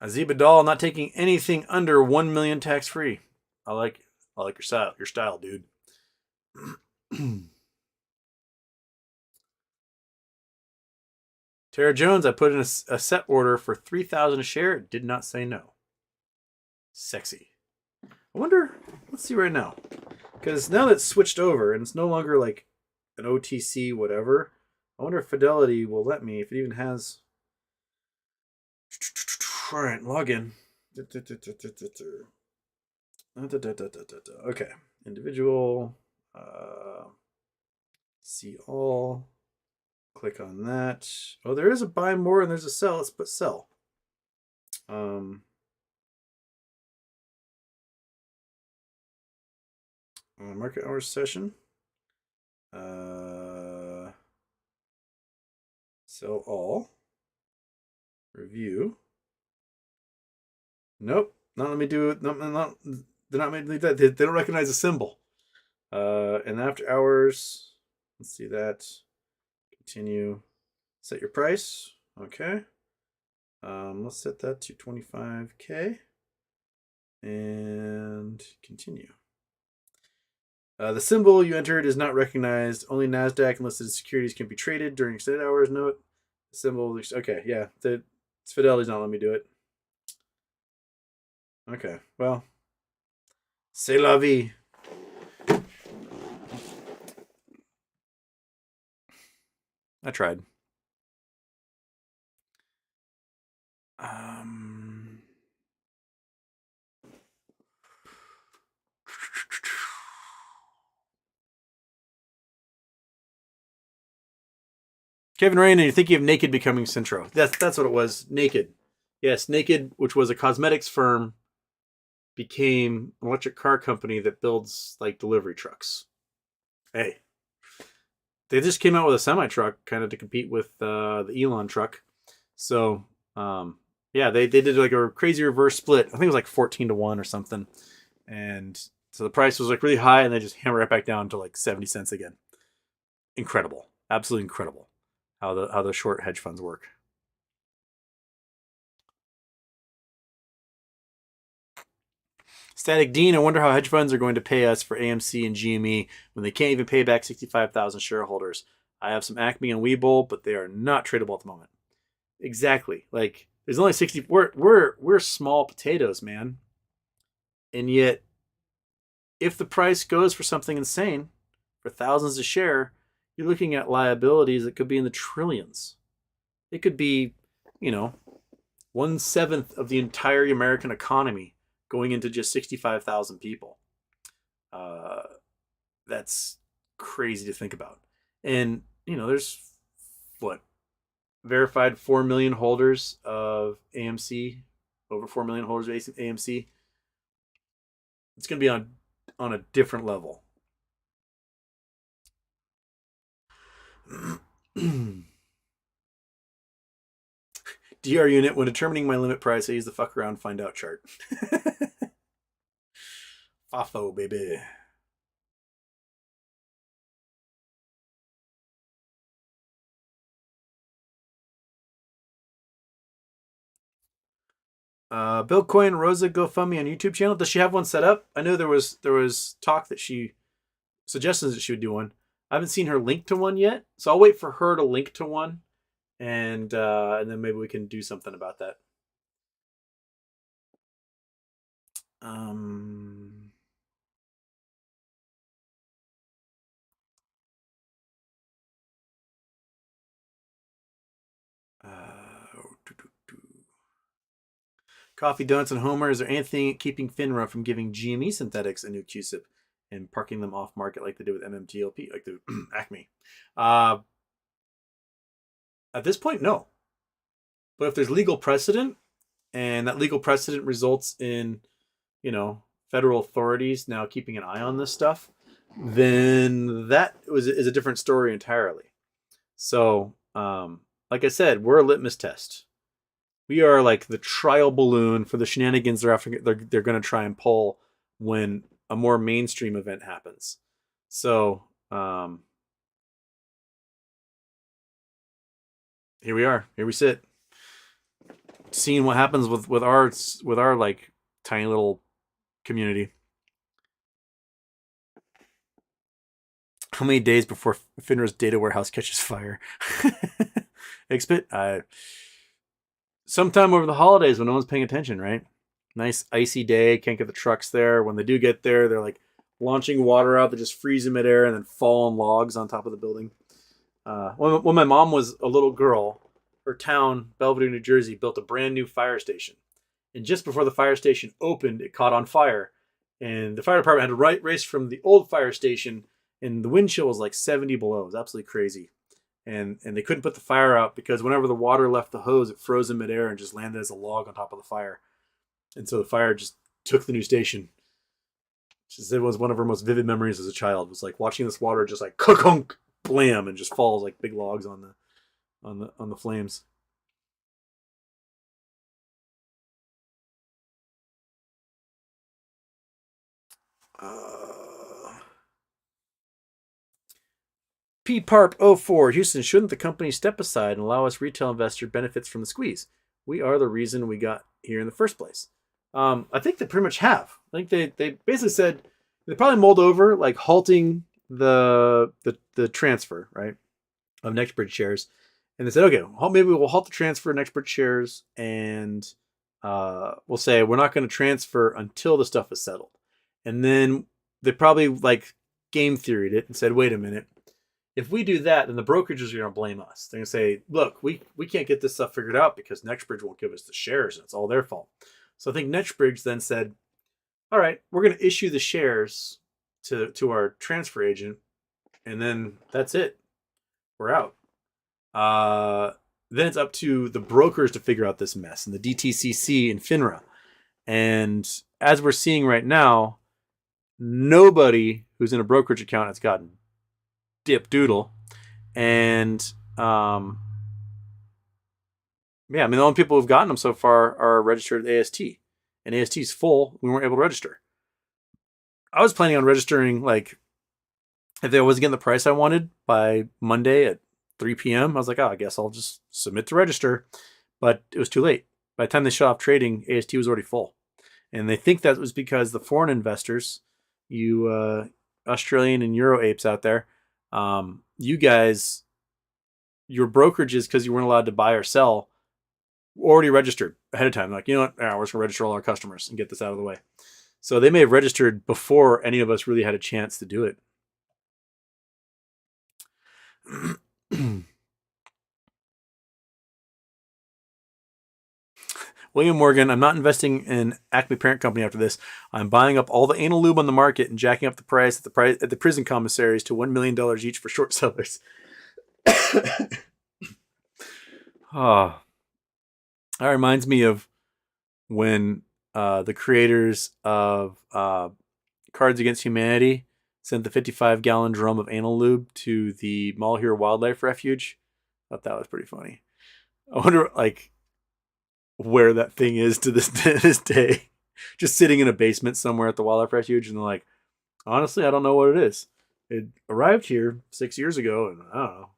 Aziba Doll not taking anything under 1 million tax free. I like your style. Your style, dude. Tara Jones, I put in a set order for 3,000 a share. It did not say no. Sexy. I wonder. Let's see right now, because now that's switched over and it's no longer like an OTC whatever. I wonder if Fidelity will let me, if it even has. All right, login. Okay, individual. See all. Click on that. Oh, there is a buy more and there's a sell. Let's put sell. Market hours session. Sell all. Review. Nope. Not let me do it. They're not making me that. They don't recognize the symbol. And after hours, let's see that. Continue. Set your price. Okay. Let's set that to 25K. And continue. The symbol you entered is not recognized. Only NASDAQ and listed securities can be traded during extended hours. Note. The symbol. Okay, yeah. Fidelity's not letting me do it. Okay, well. C'est la vie. I tried. Kevin Rain, and you're thinking of Naked becoming Centro. That's what it was. Naked. Yes, Naked, which was a cosmetics firm, became an electric car company that builds like delivery trucks. Hey. They just came out with a semi-truck kind of to compete with the Elon truck. So, yeah, they did like a crazy reverse split. I think it was like 14-1 or something. And so the price was like really high and they just hammer it back down to like 70 cents again. Incredible. Absolutely incredible how the short hedge funds work. Static Dean, I wonder how hedge funds are going to pay us for AMC and GME when they can't even pay back 65,000 shareholders. I have some Acme and Webull, but they are not tradable at the moment. Exactly. Like there's only 60. We're small potatoes, man. And yet, if the price goes for something insane, for thousands a share, you're looking at liabilities that could be in the trillions. It could be, 1/7 of the entire American economy going into just 65,000 people. That's crazy to think about. And, there's what? Verified 4 million holders of AMC, over 4 million holders of AMC. It's going to be on a different level. DR unit, when determining my limit price, I use the fuck around find out chart. Fafo, baby. Bill Coin Roza GoFundMe on YouTube channel. Does she have one set up? I know there was talk that she suggestions that she would do one. I haven't seen her link to one yet, so I'll wait for her to link to one, and then maybe we can do something about that. Coffee, donuts, and Homer. Is there anything keeping Finra from giving GME synthetics a new QSIP and parking them off market like they did with MMTLP, like the Acme? At this point, no. But if there's legal precedent, and that legal precedent results in, federal authorities now keeping an eye on this stuff, then is a different story entirely. So, like I said, we're a litmus test. We are like the trial balloon for the shenanigans they're going to try and pull when a more mainstream event happens. So, here we are. Here we sit, seeing what happens with our like tiny little community. How many days before Finra's data warehouse catches fire? Sometime over the holidays when no one's paying attention, right? Nice icy day, can't get the trucks there. When they do get there, they're like launching water out that just freeze in midair and then fall on logs on top of the building. When my mom was a little girl, her town, Belvedere, New Jersey, built a brand new fire station. And just before the fire station opened, it caught on fire. And the fire department had to race from the old fire station, and the wind chill was like 70 below. It was absolutely crazy. And they couldn't put the fire out because whenever the water left the hose, it froze in midair and just landed as a log on top of the fire. And so the fire just took the new station. She said it was one of her most vivid memories as a child. It was like watching this water just like kunk, blam, and just falls like big logs on the flames. PPARP04, Houston, shouldn't the company step aside and allow us retail investor benefits from the squeeze? We are the reason we got here in the first place. I think they pretty much have. I think they basically said they probably mulled over like halting the transfer, right, of NextBridge shares. And they said, okay, maybe we'll halt the transfer of NextBridge shares, and we'll say we're not going to transfer until the stuff is settled. And then they probably like game theoried it and said, wait a minute. If we do that, then the brokerages are going to blame us. They're going to say, look, we can't get this stuff figured out because NextBridge won't give us the shares, and it's all their fault. So I think NextBridge then said, all right, we're going to issue the shares to our transfer agent, and then that's it. We're out. Then it's up to the brokers to figure out this mess, and the DTCC and Finra. And as we're seeing right now, nobody who's in a brokerage account has gotten dip doodle. And yeah, I mean, the only people who've gotten them so far are registered at AST, and AST is full. We weren't able to register. I was planning on registering, like, if I wasn't getting the price I wanted by Monday at 3 p.m., I was like, I guess I'll just submit to register. But it was too late. By the time they shut off trading, AST was already full. And they think that was because the foreign investors, you Australian and Euro apes out there, you guys, your brokerages, because you weren't allowed to buy or sell, already registered ahead of time. Like, you know what? We're just going to register all our customers and get this out of the way. So they may have registered before any of us really had a chance to do it. William Morgan, I'm not investing in Acme parent company after this. I'm buying up all the anal lube on the market and jacking up the price at the prison commissaries to $1 million each for short sellers. Oh, that reminds me of when the creators of Cards Against Humanity sent the 55-gallon drum of anal lube to the Malheur Wildlife Refuge. I thought that was pretty funny. I wonder, like, where that thing is to this day. Just sitting in a basement somewhere at the Wildlife Refuge, and they're like, honestly, I don't know what it is. It arrived here 6 years ago, and I don't know.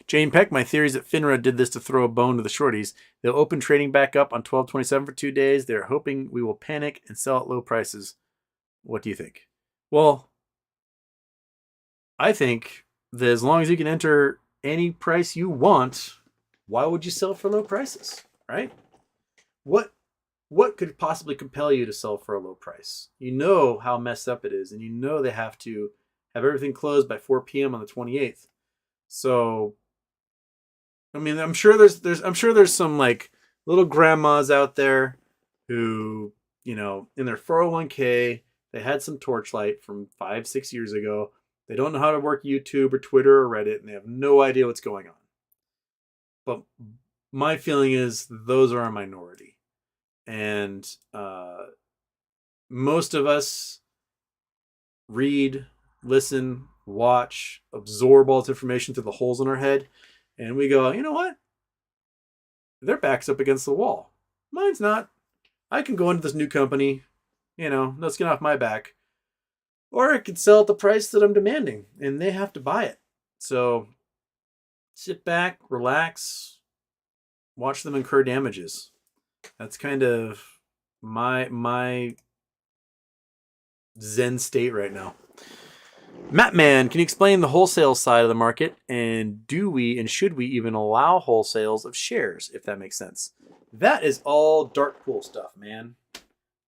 Jane Peck, my theory is that Finra did this to throw a bone to the shorties. They'll open trading back up on 12/27 for 2 days. They're hoping we will panic and sell at low prices. What do you think? Well, I think that as long as you can enter any price you want, why would you sell for low prices, right? What could possibly compel you to sell for a low price? You know how messed up it is, and you know they have to have everything closed by 4 p.m. on the 28th. So I mean, I'm sure there's some like little grandmas out there who, in their 401k, they had some torchlight from 5, 6 years ago. They don't know how to work YouTube or Twitter or Reddit, and they have no idea what's going on. But my feeling is those are a minority, and most of us read, listen, watch, absorb all this information through the holes in our head, and we go, you know what? Their back's up against the wall. Mine's not. I can go into this new company, let's get off my back. Or I could sell at the price that I'm demanding, and they have to buy it. So sit back, relax, watch them incur damages. That's kind of my zen state right now. Mattman, can you explain the wholesale side of the market, and do we and should we even allow wholesales of shares, if that makes sense? That is all dark pool stuff, man.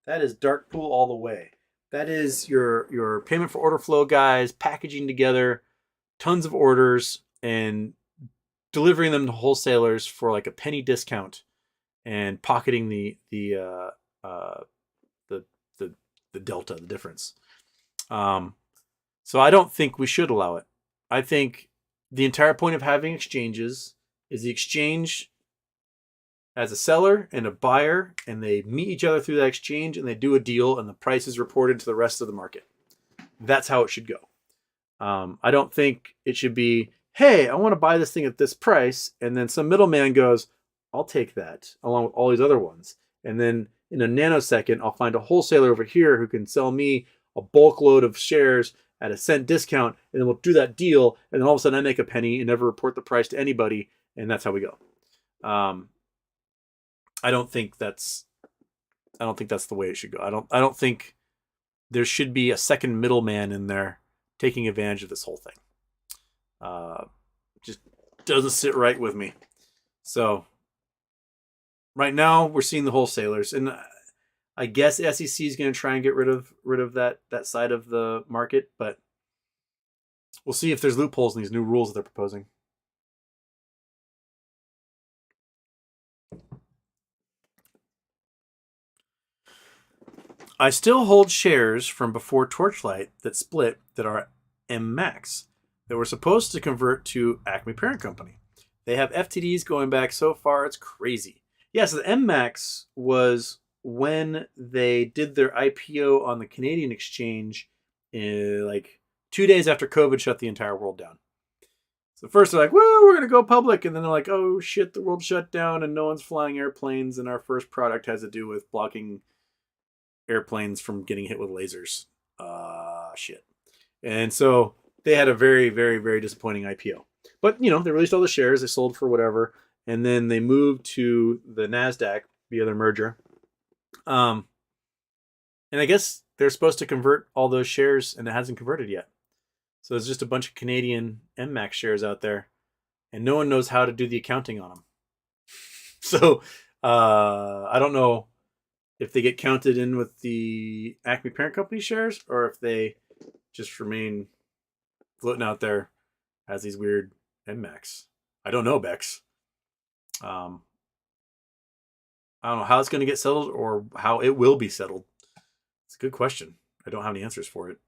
That is dark pool all the way. That is your payment for order flow guys packaging together tons of orders and delivering them to wholesalers for like a penny discount and pocketing the the delta, the difference. So I don't think we should allow it. I think the entire point of having exchanges is the exchange as a seller and a buyer, and they meet each other through that exchange and they do a deal, and the price is reported to the rest of the market. That's how it should go. I don't think it should be, hey, I want to buy this thing at this price, and then some middleman goes, I'll take that along with all these other ones. And then in a nanosecond, I'll find a wholesaler over here who can sell me a bulk load of shares at a cent discount, and then we'll do that deal, and then all of a sudden I make a penny and never report the price to anybody, and that's how we go. I don't think that's the way it should go. I don't think there should be a second middleman in there taking advantage of this whole thing. Just doesn't sit right with me. So right now we're seeing the wholesalers, and I guess SEC is going to try and get rid of that side of the market, but we'll see if there's loopholes in these new rules that they're proposing. I still hold shares from before Torchlight that split that are MMACs that were supposed to convert to Acme parent company. They have FTDs going back so far, it's crazy. Yeah, so the MMACs was when they did their IPO on the Canadian exchange like 2 days after COVID shut the entire world down. So first they're like, well, we're going to go public. And then they're like, oh shit, the world shut down and no one's flying airplanes. And our first product has to do with blocking airplanes from getting hit with lasers. Shit. And so they had a very, very, very disappointing IPO. But, they released all the shares. They sold for whatever. And then they moved to the NASDAQ via their merger. And I guess they're supposed to convert all those shares, and it hasn't converted yet. So there's just a bunch of Canadian MMAC shares out there, and no one knows how to do the accounting on them. So I don't know if they get counted in with the Acme parent company shares, or if they just remain floating out there as these weird MMACs. I don't know, Bex. I don't know how it's going to get settled or how it will be settled. It's a good question. I don't have any answers for it.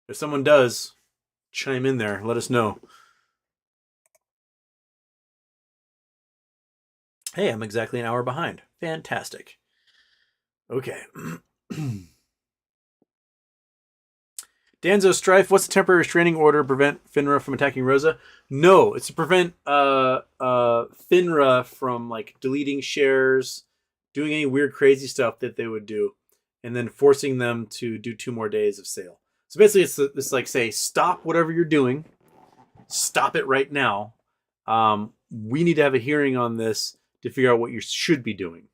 If someone does, chime in there. Let us know. Hey, I'm exactly an hour behind. Fantastic. Okay. Danzo Strife, what's the temporary restraining order to prevent Finra from attacking Roza? No, it's to prevent Finra from like deleting shares, doing any weird crazy stuff that they would do, and then forcing them to do 2 more days of sale. So basically it's like, say, stop whatever you're doing. Stop it right now. We need to have a hearing on this to figure out what you should be doing.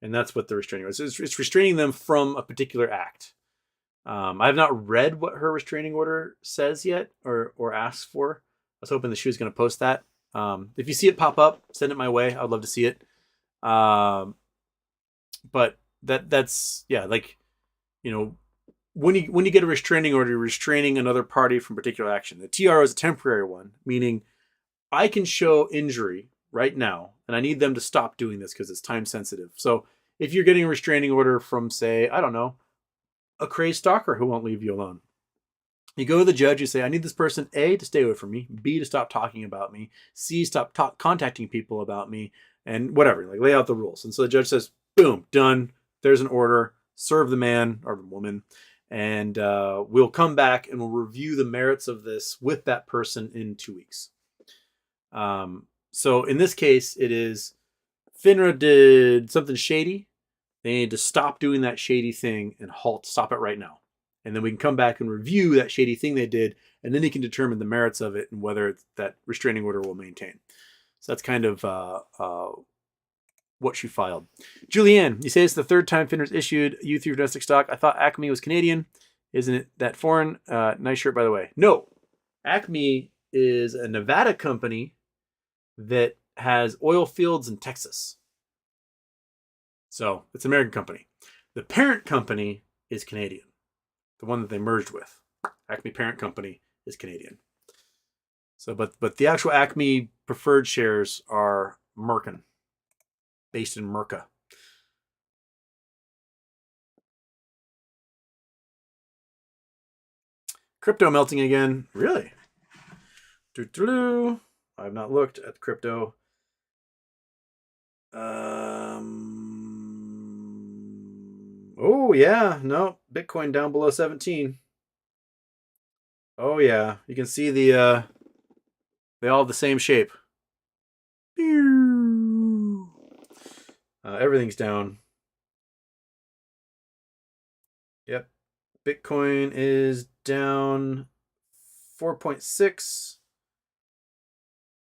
And that's what the restraining order is. It's restraining them from a particular act. I have not read what her restraining order says yet or asks for. I was hoping that she was going to post that. If you see it pop up, send it my way. I'd love to see it. But that's, yeah, like, when you get a restraining order, you're restraining another party from particular action. The TRO is a temporary one, meaning I can show injury right now, and I need them to stop doing this because it's time sensitive. So if you're getting a restraining order from, say, I don't know, a crazed stalker who won't leave you alone, you go to the judge, you say, I need this person, A, to stay away from me, B, to stop talking about me, C, stop contacting people about me, and whatever, like lay out the rules. And so the judge says, boom, done. There's an order. Serve the man or the woman. And we'll come back and we'll review the merits of this with that person in 2 weeks. So in this case, it is Finra did something shady. They need to stop doing that shady thing and stop it right now. And then we can come back and review that shady thing they did, and then you can determine the merits of it and whether that restraining order will maintain. So that's kind of what she filed. Julianne, you say it's the third time Finra's issued U3 for domestic stock. I thought Acme was Canadian. Isn't it that foreign? Nice shirt, by the way. No. Acme is a Nevada company that has oil fields in Texas. So it's an American company. The parent company is Canadian. The one that they merged with. Acme parent company is Canadian. So, but the actual Acme preferred shares are Merkin, based in Merca. Crypto melting again. Really? I've not looked at crypto. Oh yeah, no, Bitcoin down below 17. Oh yeah, you can see they all have the same shape. Everything's down. Yep, Bitcoin is down 4.6.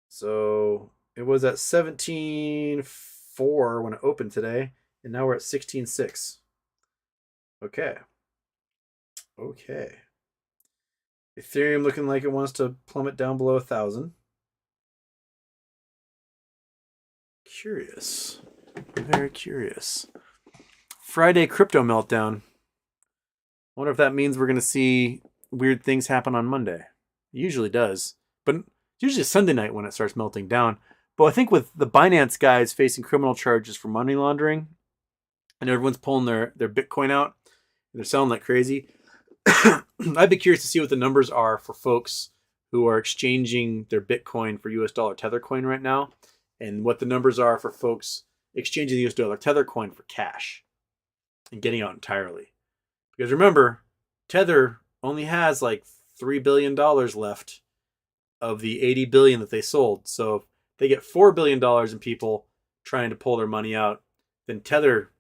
So it was at 17.4 when it opened today, and now we're at 16.6. Okay. Ethereum looking like it wants to plummet down below 1,000. Curious. Very curious. Friday crypto meltdown. I wonder if that means we're going to see weird things happen on Monday. It usually does. But usually Sunday night when it starts melting down. But I think with the Binance guys facing criminal charges for money laundering, and everyone's pulling their Bitcoin out, and they're selling like crazy, I'd be curious to see what the numbers are for folks who are exchanging their Bitcoin for US dollar Tether coin right now, and what the numbers are for folks exchanging the US dollar Tether coin for cash and getting out entirely. Because remember, Tether only has like $3 billion left of the 80 billion that they sold. So if they get $4 billion in people trying to pull their money out, then Tether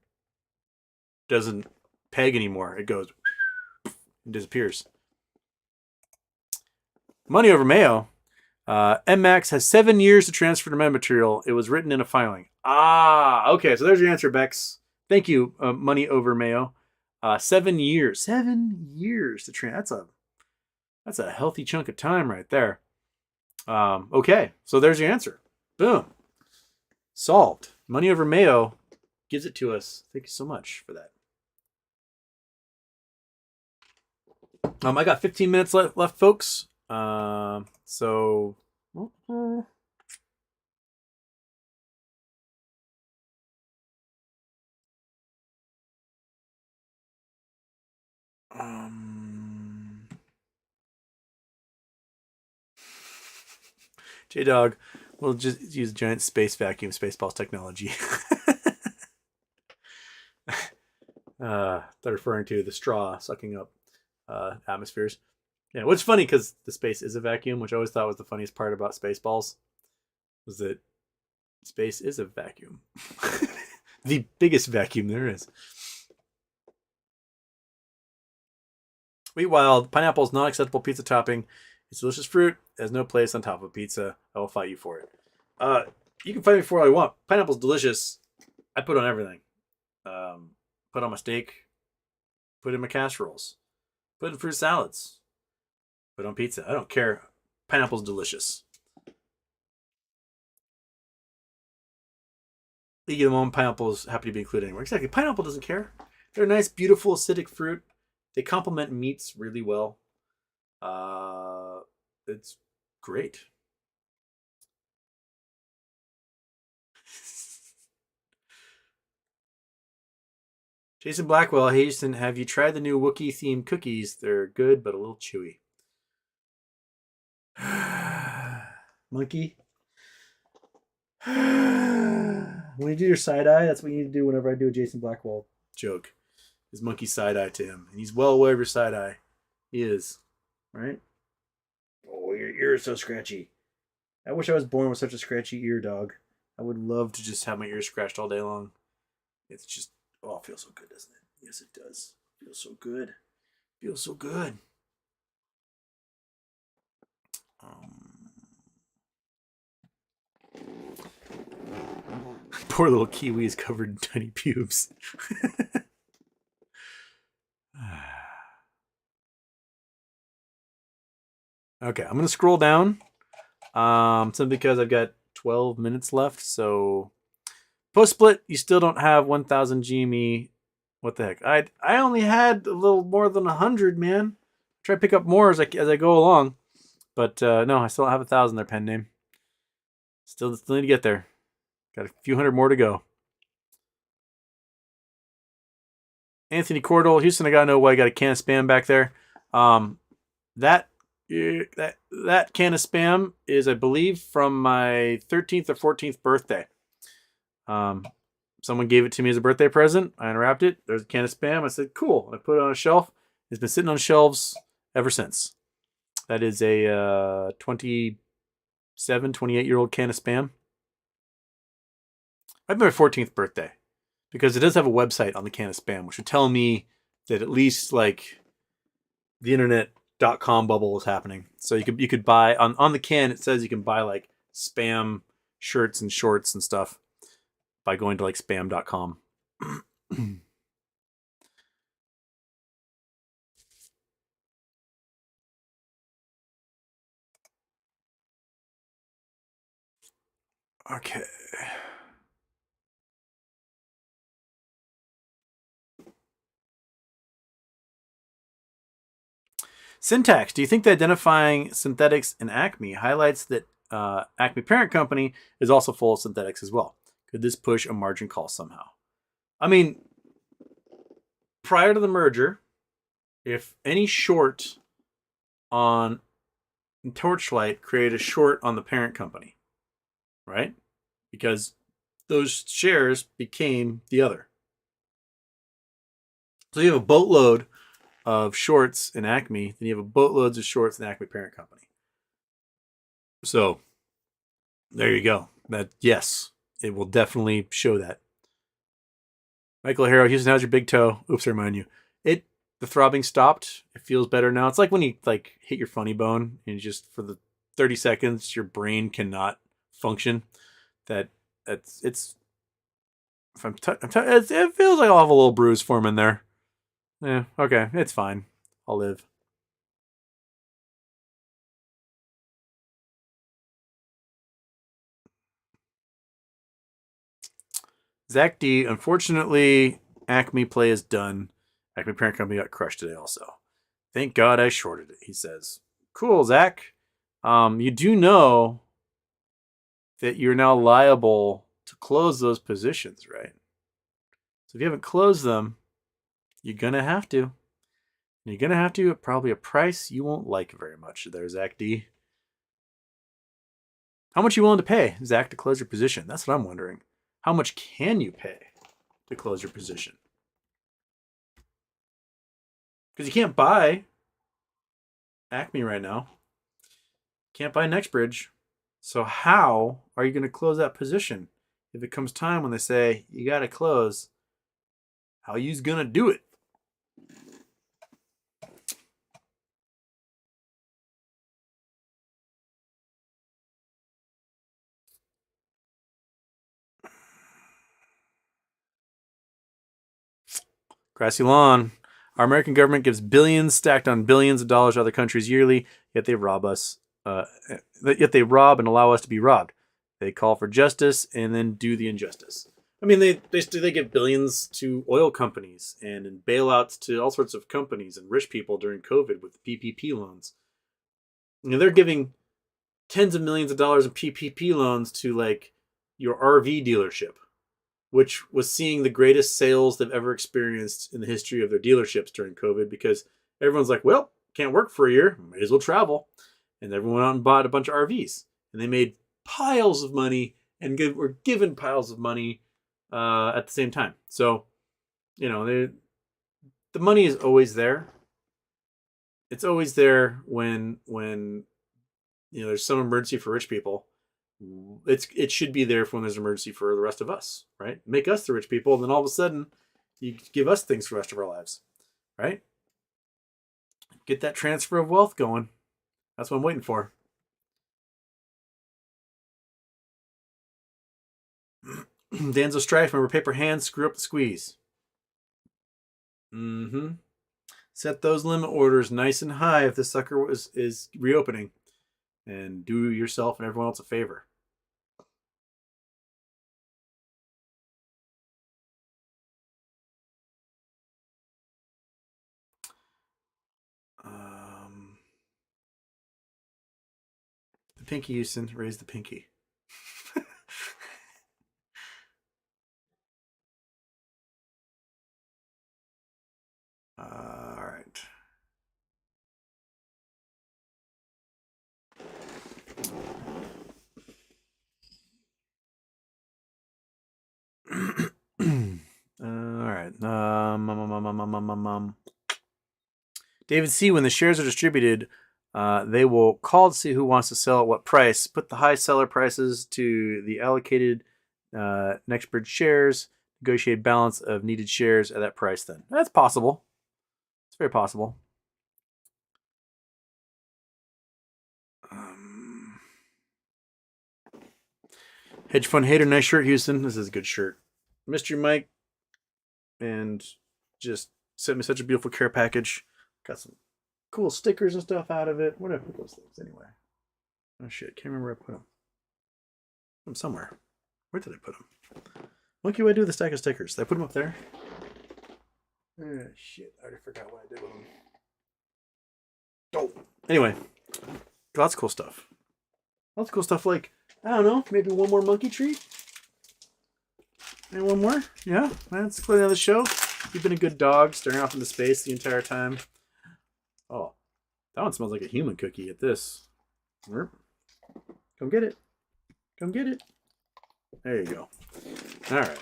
doesn't peg anymore. It goes and disappears. Money over Mayo. MMAC has 7 years to transfer to material. It was written in a filing. Okay. So there's your answer, Bex. Thank you, Money over Mayo. 7 years. 7 years to transfer. That's a healthy chunk of time right there. Okay. So there's your answer. Boom. Solved. Money over Mayo gives it to us. Thank you so much for that. I got 15 minutes left, folks. So J-Dog, we'll just use giant space vacuum, Spaceballs technology. They're referring to the straw sucking up atmospheres. Yeah, which is funny because the space is a vacuum, which I always thought was the funniest part about Spaceballs, was that space is a vacuum. The biggest vacuum there is. Wheat Wild, pineapple is not acceptable pizza topping. It's delicious fruit. It has no place on top of pizza. I will fight you for it. You can fight me for all you want. Pineapple's delicious. I put on everything. Put on my steak. Put in my casseroles. Put in fruit salads. Put on pizza. I don't care. Pineapple's delicious. League of the Moment, pineapples happy to be included anywhere. Exactly. Pineapple doesn't care. They're a nice, beautiful, acidic fruit They complement meats really well. It's great. Jason Blackwell, Hasten, have you tried the new Wookiee themed cookies? They're good, but a little chewy. Monkey. When you do your side eye, that's what you need to do whenever I do a Jason Blackwell joke. Is monkey side eye to him. And he's well aware of your side eye. He is. Right? Oh, your ear is so scratchy. I wish I was born with such a scratchy ear, dog. I would love to just have my ears scratched all day long. It's just, oh, it feels so good, doesn't it? Yes, it does. It feels so good. It feels so good. Poor little Kiwi is covered in tiny pubes. Okay, I'm gonna scroll down. Simply because I've got 12 minutes left. So post split, you still don't have 1,000 GME. What the heck? I only had a little more than 100, man. Try to pick up more as I go along, but no, I still don't have 1,000 there. Pen name. Still need to get there. Got a few hundred more to go. Anthony Cordell, Houston, I gotta know why I got a can of spam back there. That can of spam is, I believe, from my 13th or 14th birthday. Someone gave it to me as a birthday present. I unwrapped it. There's a can of spam. I said, cool. I put it on a shelf. It's been sitting on shelves ever since. That is a 27, 28-year-old can of spam. I have my 14th birthday because it does have a website on the can of spam, which would tell me that at least like the internet.com bubble is happening. So you could buy on the can. It says you can buy like spam shirts and shorts and stuff by going to like spam.com. Okay. Syntax. Do you think that identifying synthetics in Acme highlights that Acme parent company is also full of synthetics as well? Could this push a margin call somehow? I mean, prior to the merger, if any short on Torchlight created a short on the parent company, right? Because those shares became the other. So you have a boatload of shorts in Acme, then you have a boatloads of shorts in Acme parent company. So there you go. That, yes, it will definitely show that. Michael Harrow, Houston, how's your big toe? Oops, I remind you. The throbbing stopped. It feels better now. It's like when you like hit your funny bone and just for the 30 seconds your brain cannot function. It feels like I'll have a little bruise forming there. Yeah, okay, it's fine. I'll live. Zach D, unfortunately, Acme play is done. Acme parent company got crushed today also. Thank God I shorted it, he says. Cool, Zach. You do know that you're now liable to close those positions, right? So if you haven't closed them, you're going to have to. And you're going to have to at probably a price you won't like very much there, Zach D. How much are you willing to pay, Zach, to close your position? That's what I'm wondering. How much can you pay to close your position? Because you can't buy Acme right now. Can't buy NextBridge. So how are you going to close that position? If it comes time when they say, you got to close, how are you going to do it? Grassy Lawn. Our American government gives billions stacked on billions of dollars to other countries yearly, yet they rob us. Yet they rob and allow us to be robbed. They call for justice and then do the injustice. I mean, they give billions to oil companies and in bailouts to all sorts of companies and rich people during COVID with PPP loans. You know, they're giving tens of millions of dollars in PPP loans to like your RV dealership, which was seeing the greatest sales they've ever experienced in the history of their dealerships during COVID because everyone's like, well, can't work for a year, might as well travel. And everyone went out and bought a bunch of RVs. And they made piles of money and were given piles of money at the same time. So, you know, the money is always there. It's always there when you know there's some emergency for rich people. It should be there for when there's an emergency for the rest of us, right? Make us the rich people, and then all of a sudden, you give us things for the rest of our lives, right? Get that transfer of wealth going. That's what I'm waiting for. Danzo Strife, remember paper hands, screw up the squeeze. Mm-hmm. Set those limit orders nice and high if this sucker is reopening. And do yourself and everyone else a favor. The pinky, Houston. Raise the pinky. All right. All right. David C. When the shares are distributed, they will call to see who wants to sell at what price. Put the high seller prices to the allocated next bid shares. Negotiate balance of needed shares at that price. Then that's possible. It's very possible. Hedge fund hater, nice shirt, Houston. This is a good shirt. Mystery Mike, and just sent me such a beautiful care package. Got some cool stickers and stuff out of it. Where did I put those things anyway? Oh shit, can't remember where I put them. I'm somewhere. Where did I put them? Monkey, what do I do with the stack of stickers? Did I put them up there? Shit, I already forgot what I did with them. Oh, anyway, lots of cool stuff. Lots of cool stuff like, I don't know, maybe one more monkey treat? Maybe one more? Yeah, that's clearly on the show. You've been a good dog, staring off into space the entire time. Oh, that one smells like a human cookie at this. Come get it. Come get it. There you go. All right.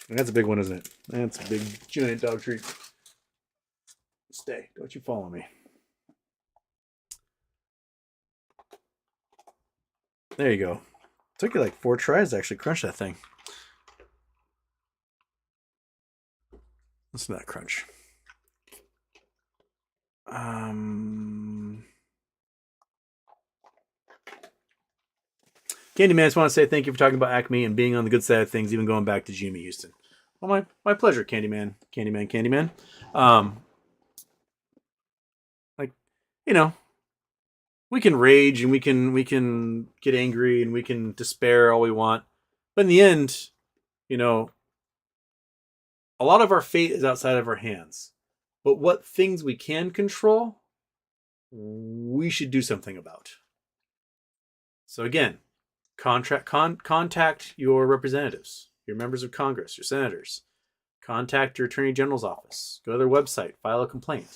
That's a big one, isn't it? That's a big, giant dog treat. Stay. Don't you follow me. There you go. Took you like 4 tries to actually crunch that thing. Listen to that crunch. Candyman, I just want to say thank you for talking about Acme and being on the good side of things, even going back to Jimmy Houston. Well, my pleasure, Candyman. Like, you know, we can rage and we can get angry and we can despair all we want, but in the end, you know, a lot of our fate is outside of our hands. But what things we can control, we should do something about. So again, contact your representatives, your members of Congress, your senators. Contact your attorney general's office. Go to their website, file a complaint.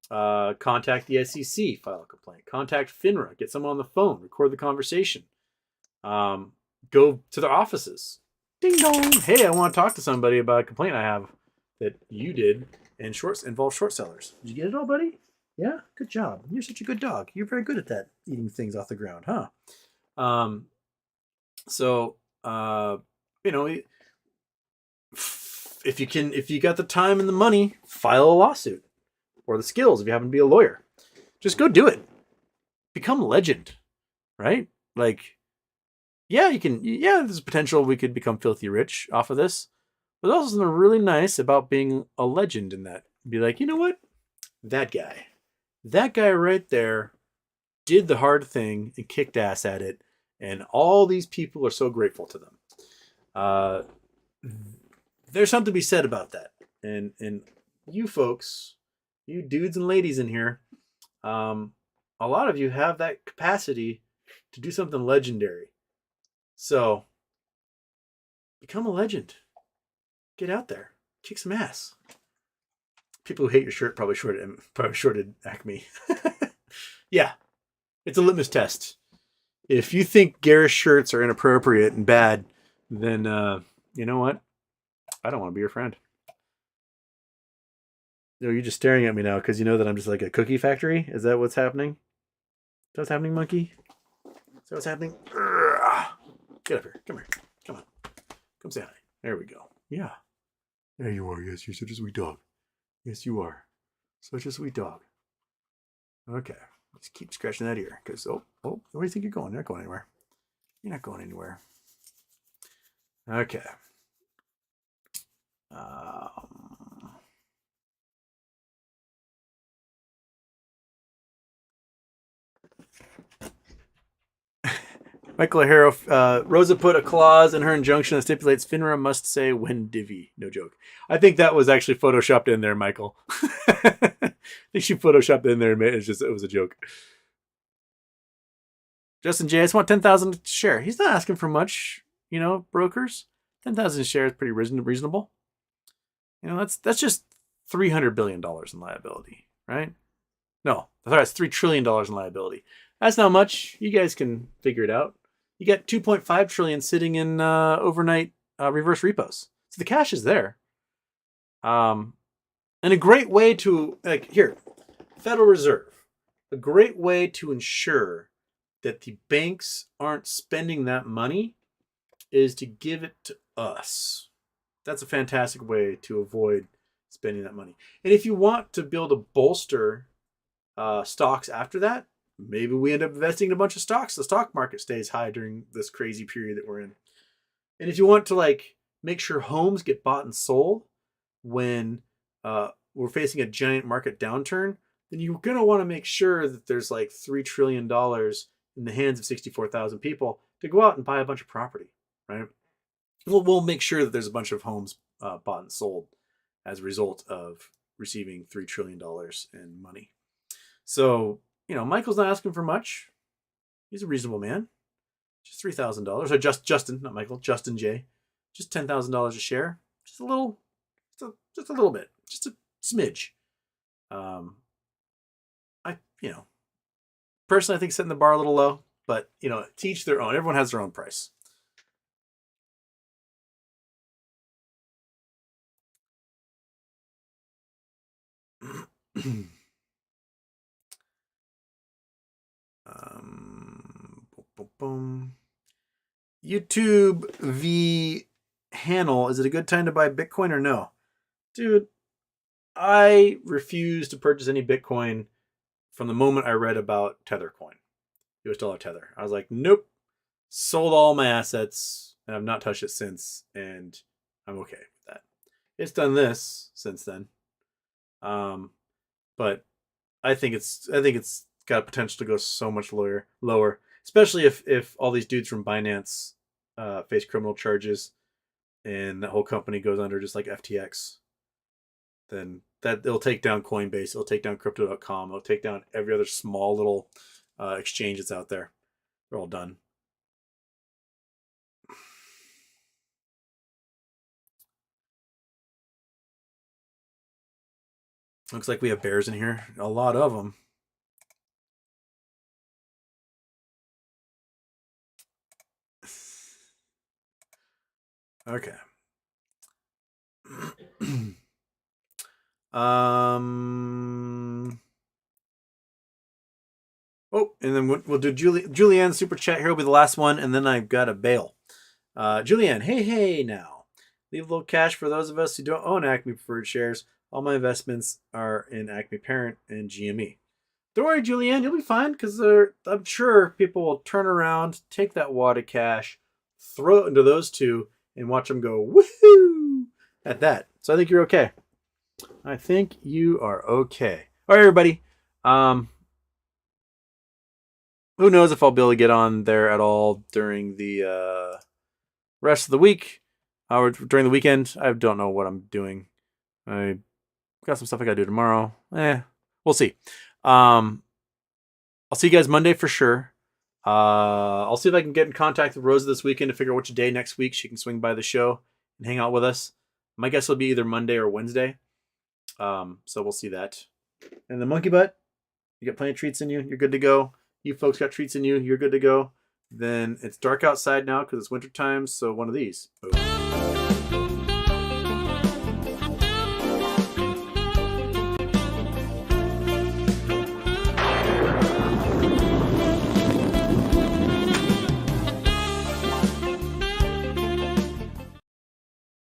Contact the SEC, file a complaint. Contact Finra, get someone on the phone, record the conversation. Go to their offices. Ding dong. Hey, I want to talk to somebody about a complaint I have that you did and involve short sellers. Did you get it all, buddy? Yeah? Good job. You're such a good dog. You're very good at that, eating things off the ground, huh? You know, if you got the time and the money, file a lawsuit. Or the skills if you happen to be a lawyer. Just go do it. Become legend. Right? Like, yeah, there's potential we could become filthy rich off of this. But there's also something really nice about being a legend in that. Be like, you know what? That guy right there did the hard thing and kicked ass at it. And all these people are so grateful to them. There's something to be said about that. And you folks, you dudes and ladies in here, a lot of you have that capacity to do something legendary. So become a legend. Get out there. Kick some ass. People who hate your shirt probably shorted Acme. Yeah, it's a litmus test. If you think garish shirts are inappropriate and bad, then you know what? I don't want to be your friend. No, you're just staring at me now because you know that I'm just like a cookie factory. Is that what's happening? Is that what's happening, monkey? Is that what's happening? Get up here. Come here. Come on. Come say hi. There we go. Yeah. There you are. Yes, you're such a sweet dog. Yes, you are. Such a sweet dog. Okay. Just keep scratching that ear. Because, where do you think you're going? You're not going anywhere. You're not going anywhere. Okay. Michael O'Hara, Rosa put a clause in her injunction that stipulates Finra must say when divvy. No joke. I think that was actually photoshopped in there, Michael. I think she photoshopped it in there and it was a joke. Justin J, I just want 10,000 to share. He's not asking for much, brokers. 10,000 shares is pretty reasonable. That's just $300 billion in liability, right? No, that's $3 trillion in liability. That's not much. You guys can figure it out. You got 2.5 trillion sitting in overnight reverse repos. So the cash is there. And a great way to, Federal Reserve, a great way to ensure that the banks aren't spending that money is to give it to us. That's a fantastic way to avoid spending that money. And if you want to build a bolster stocks after that, maybe we end up investing in a bunch of stocks. The stock market stays high during this crazy period that we're in. And if you want to make sure homes get bought and sold when we're facing a giant market downturn, then you're going to want to make sure that there's $3 trillion in the hands of 64,000 people to go out and buy a bunch of property, right? We'll make sure that there's a bunch of homes bought and sold as a result of receiving $3 trillion in money. So, Michael's not asking for much. He's a reasonable man. Just $3,000. Or Justin, not Michael, Justin J. Just $10,000 a share. Just a little bit. Just a smidge. Personally, I think setting the bar a little low, but, to each their own. Everyone has their own price. YouTube v. Hannel, is it a good time to buy Bitcoin or no? Dude, I refuse to purchase any Bitcoin from the moment I read about Tethercoin. US dollar Tether. I was like, nope. Sold all my assets and I've not touched it since, and I'm okay with that. It's done this since then. But I think it's got potential to go so much lower, especially if all these dudes from Binance face criminal charges and the whole company goes under just like FTX. Then it'll take down Coinbase, it'll take down crypto.com, it'll take down every other small little exchange that's out there. They're all done. Looks like we have bears in here. A lot of them. Okay. And then we'll do Julianne's super chat here will be the last one, and then I've got a bail. Julianne, hey now. Leave a little cash for those of us who don't own Acme preferred shares. All my investments are in Acme Parent and GME. Don't worry, Julianne, you'll be fine because I'm sure people will turn around, take that wad of cash, throw it into those two, and watch them go woohoo at that. So I think you're okay. I think you are okay. All right, everybody. who knows if I'll be able to get on there at all during the rest of the week or during the weekend. I don't know what I'm doing. I got some stuff I got to do tomorrow. We'll see. I'll see you guys Monday for sure. I'll see if I can get in contact with Rosa this weekend to figure out which day next week she can swing by the show and hang out with us. My guess will be either Monday or Wednesday. So we'll see that. And the monkey butt, you got plenty of treats in you. You're good to go. You folks got treats in you. You're good to go. Then it's dark outside now because it's winter time. So one of these. Boom.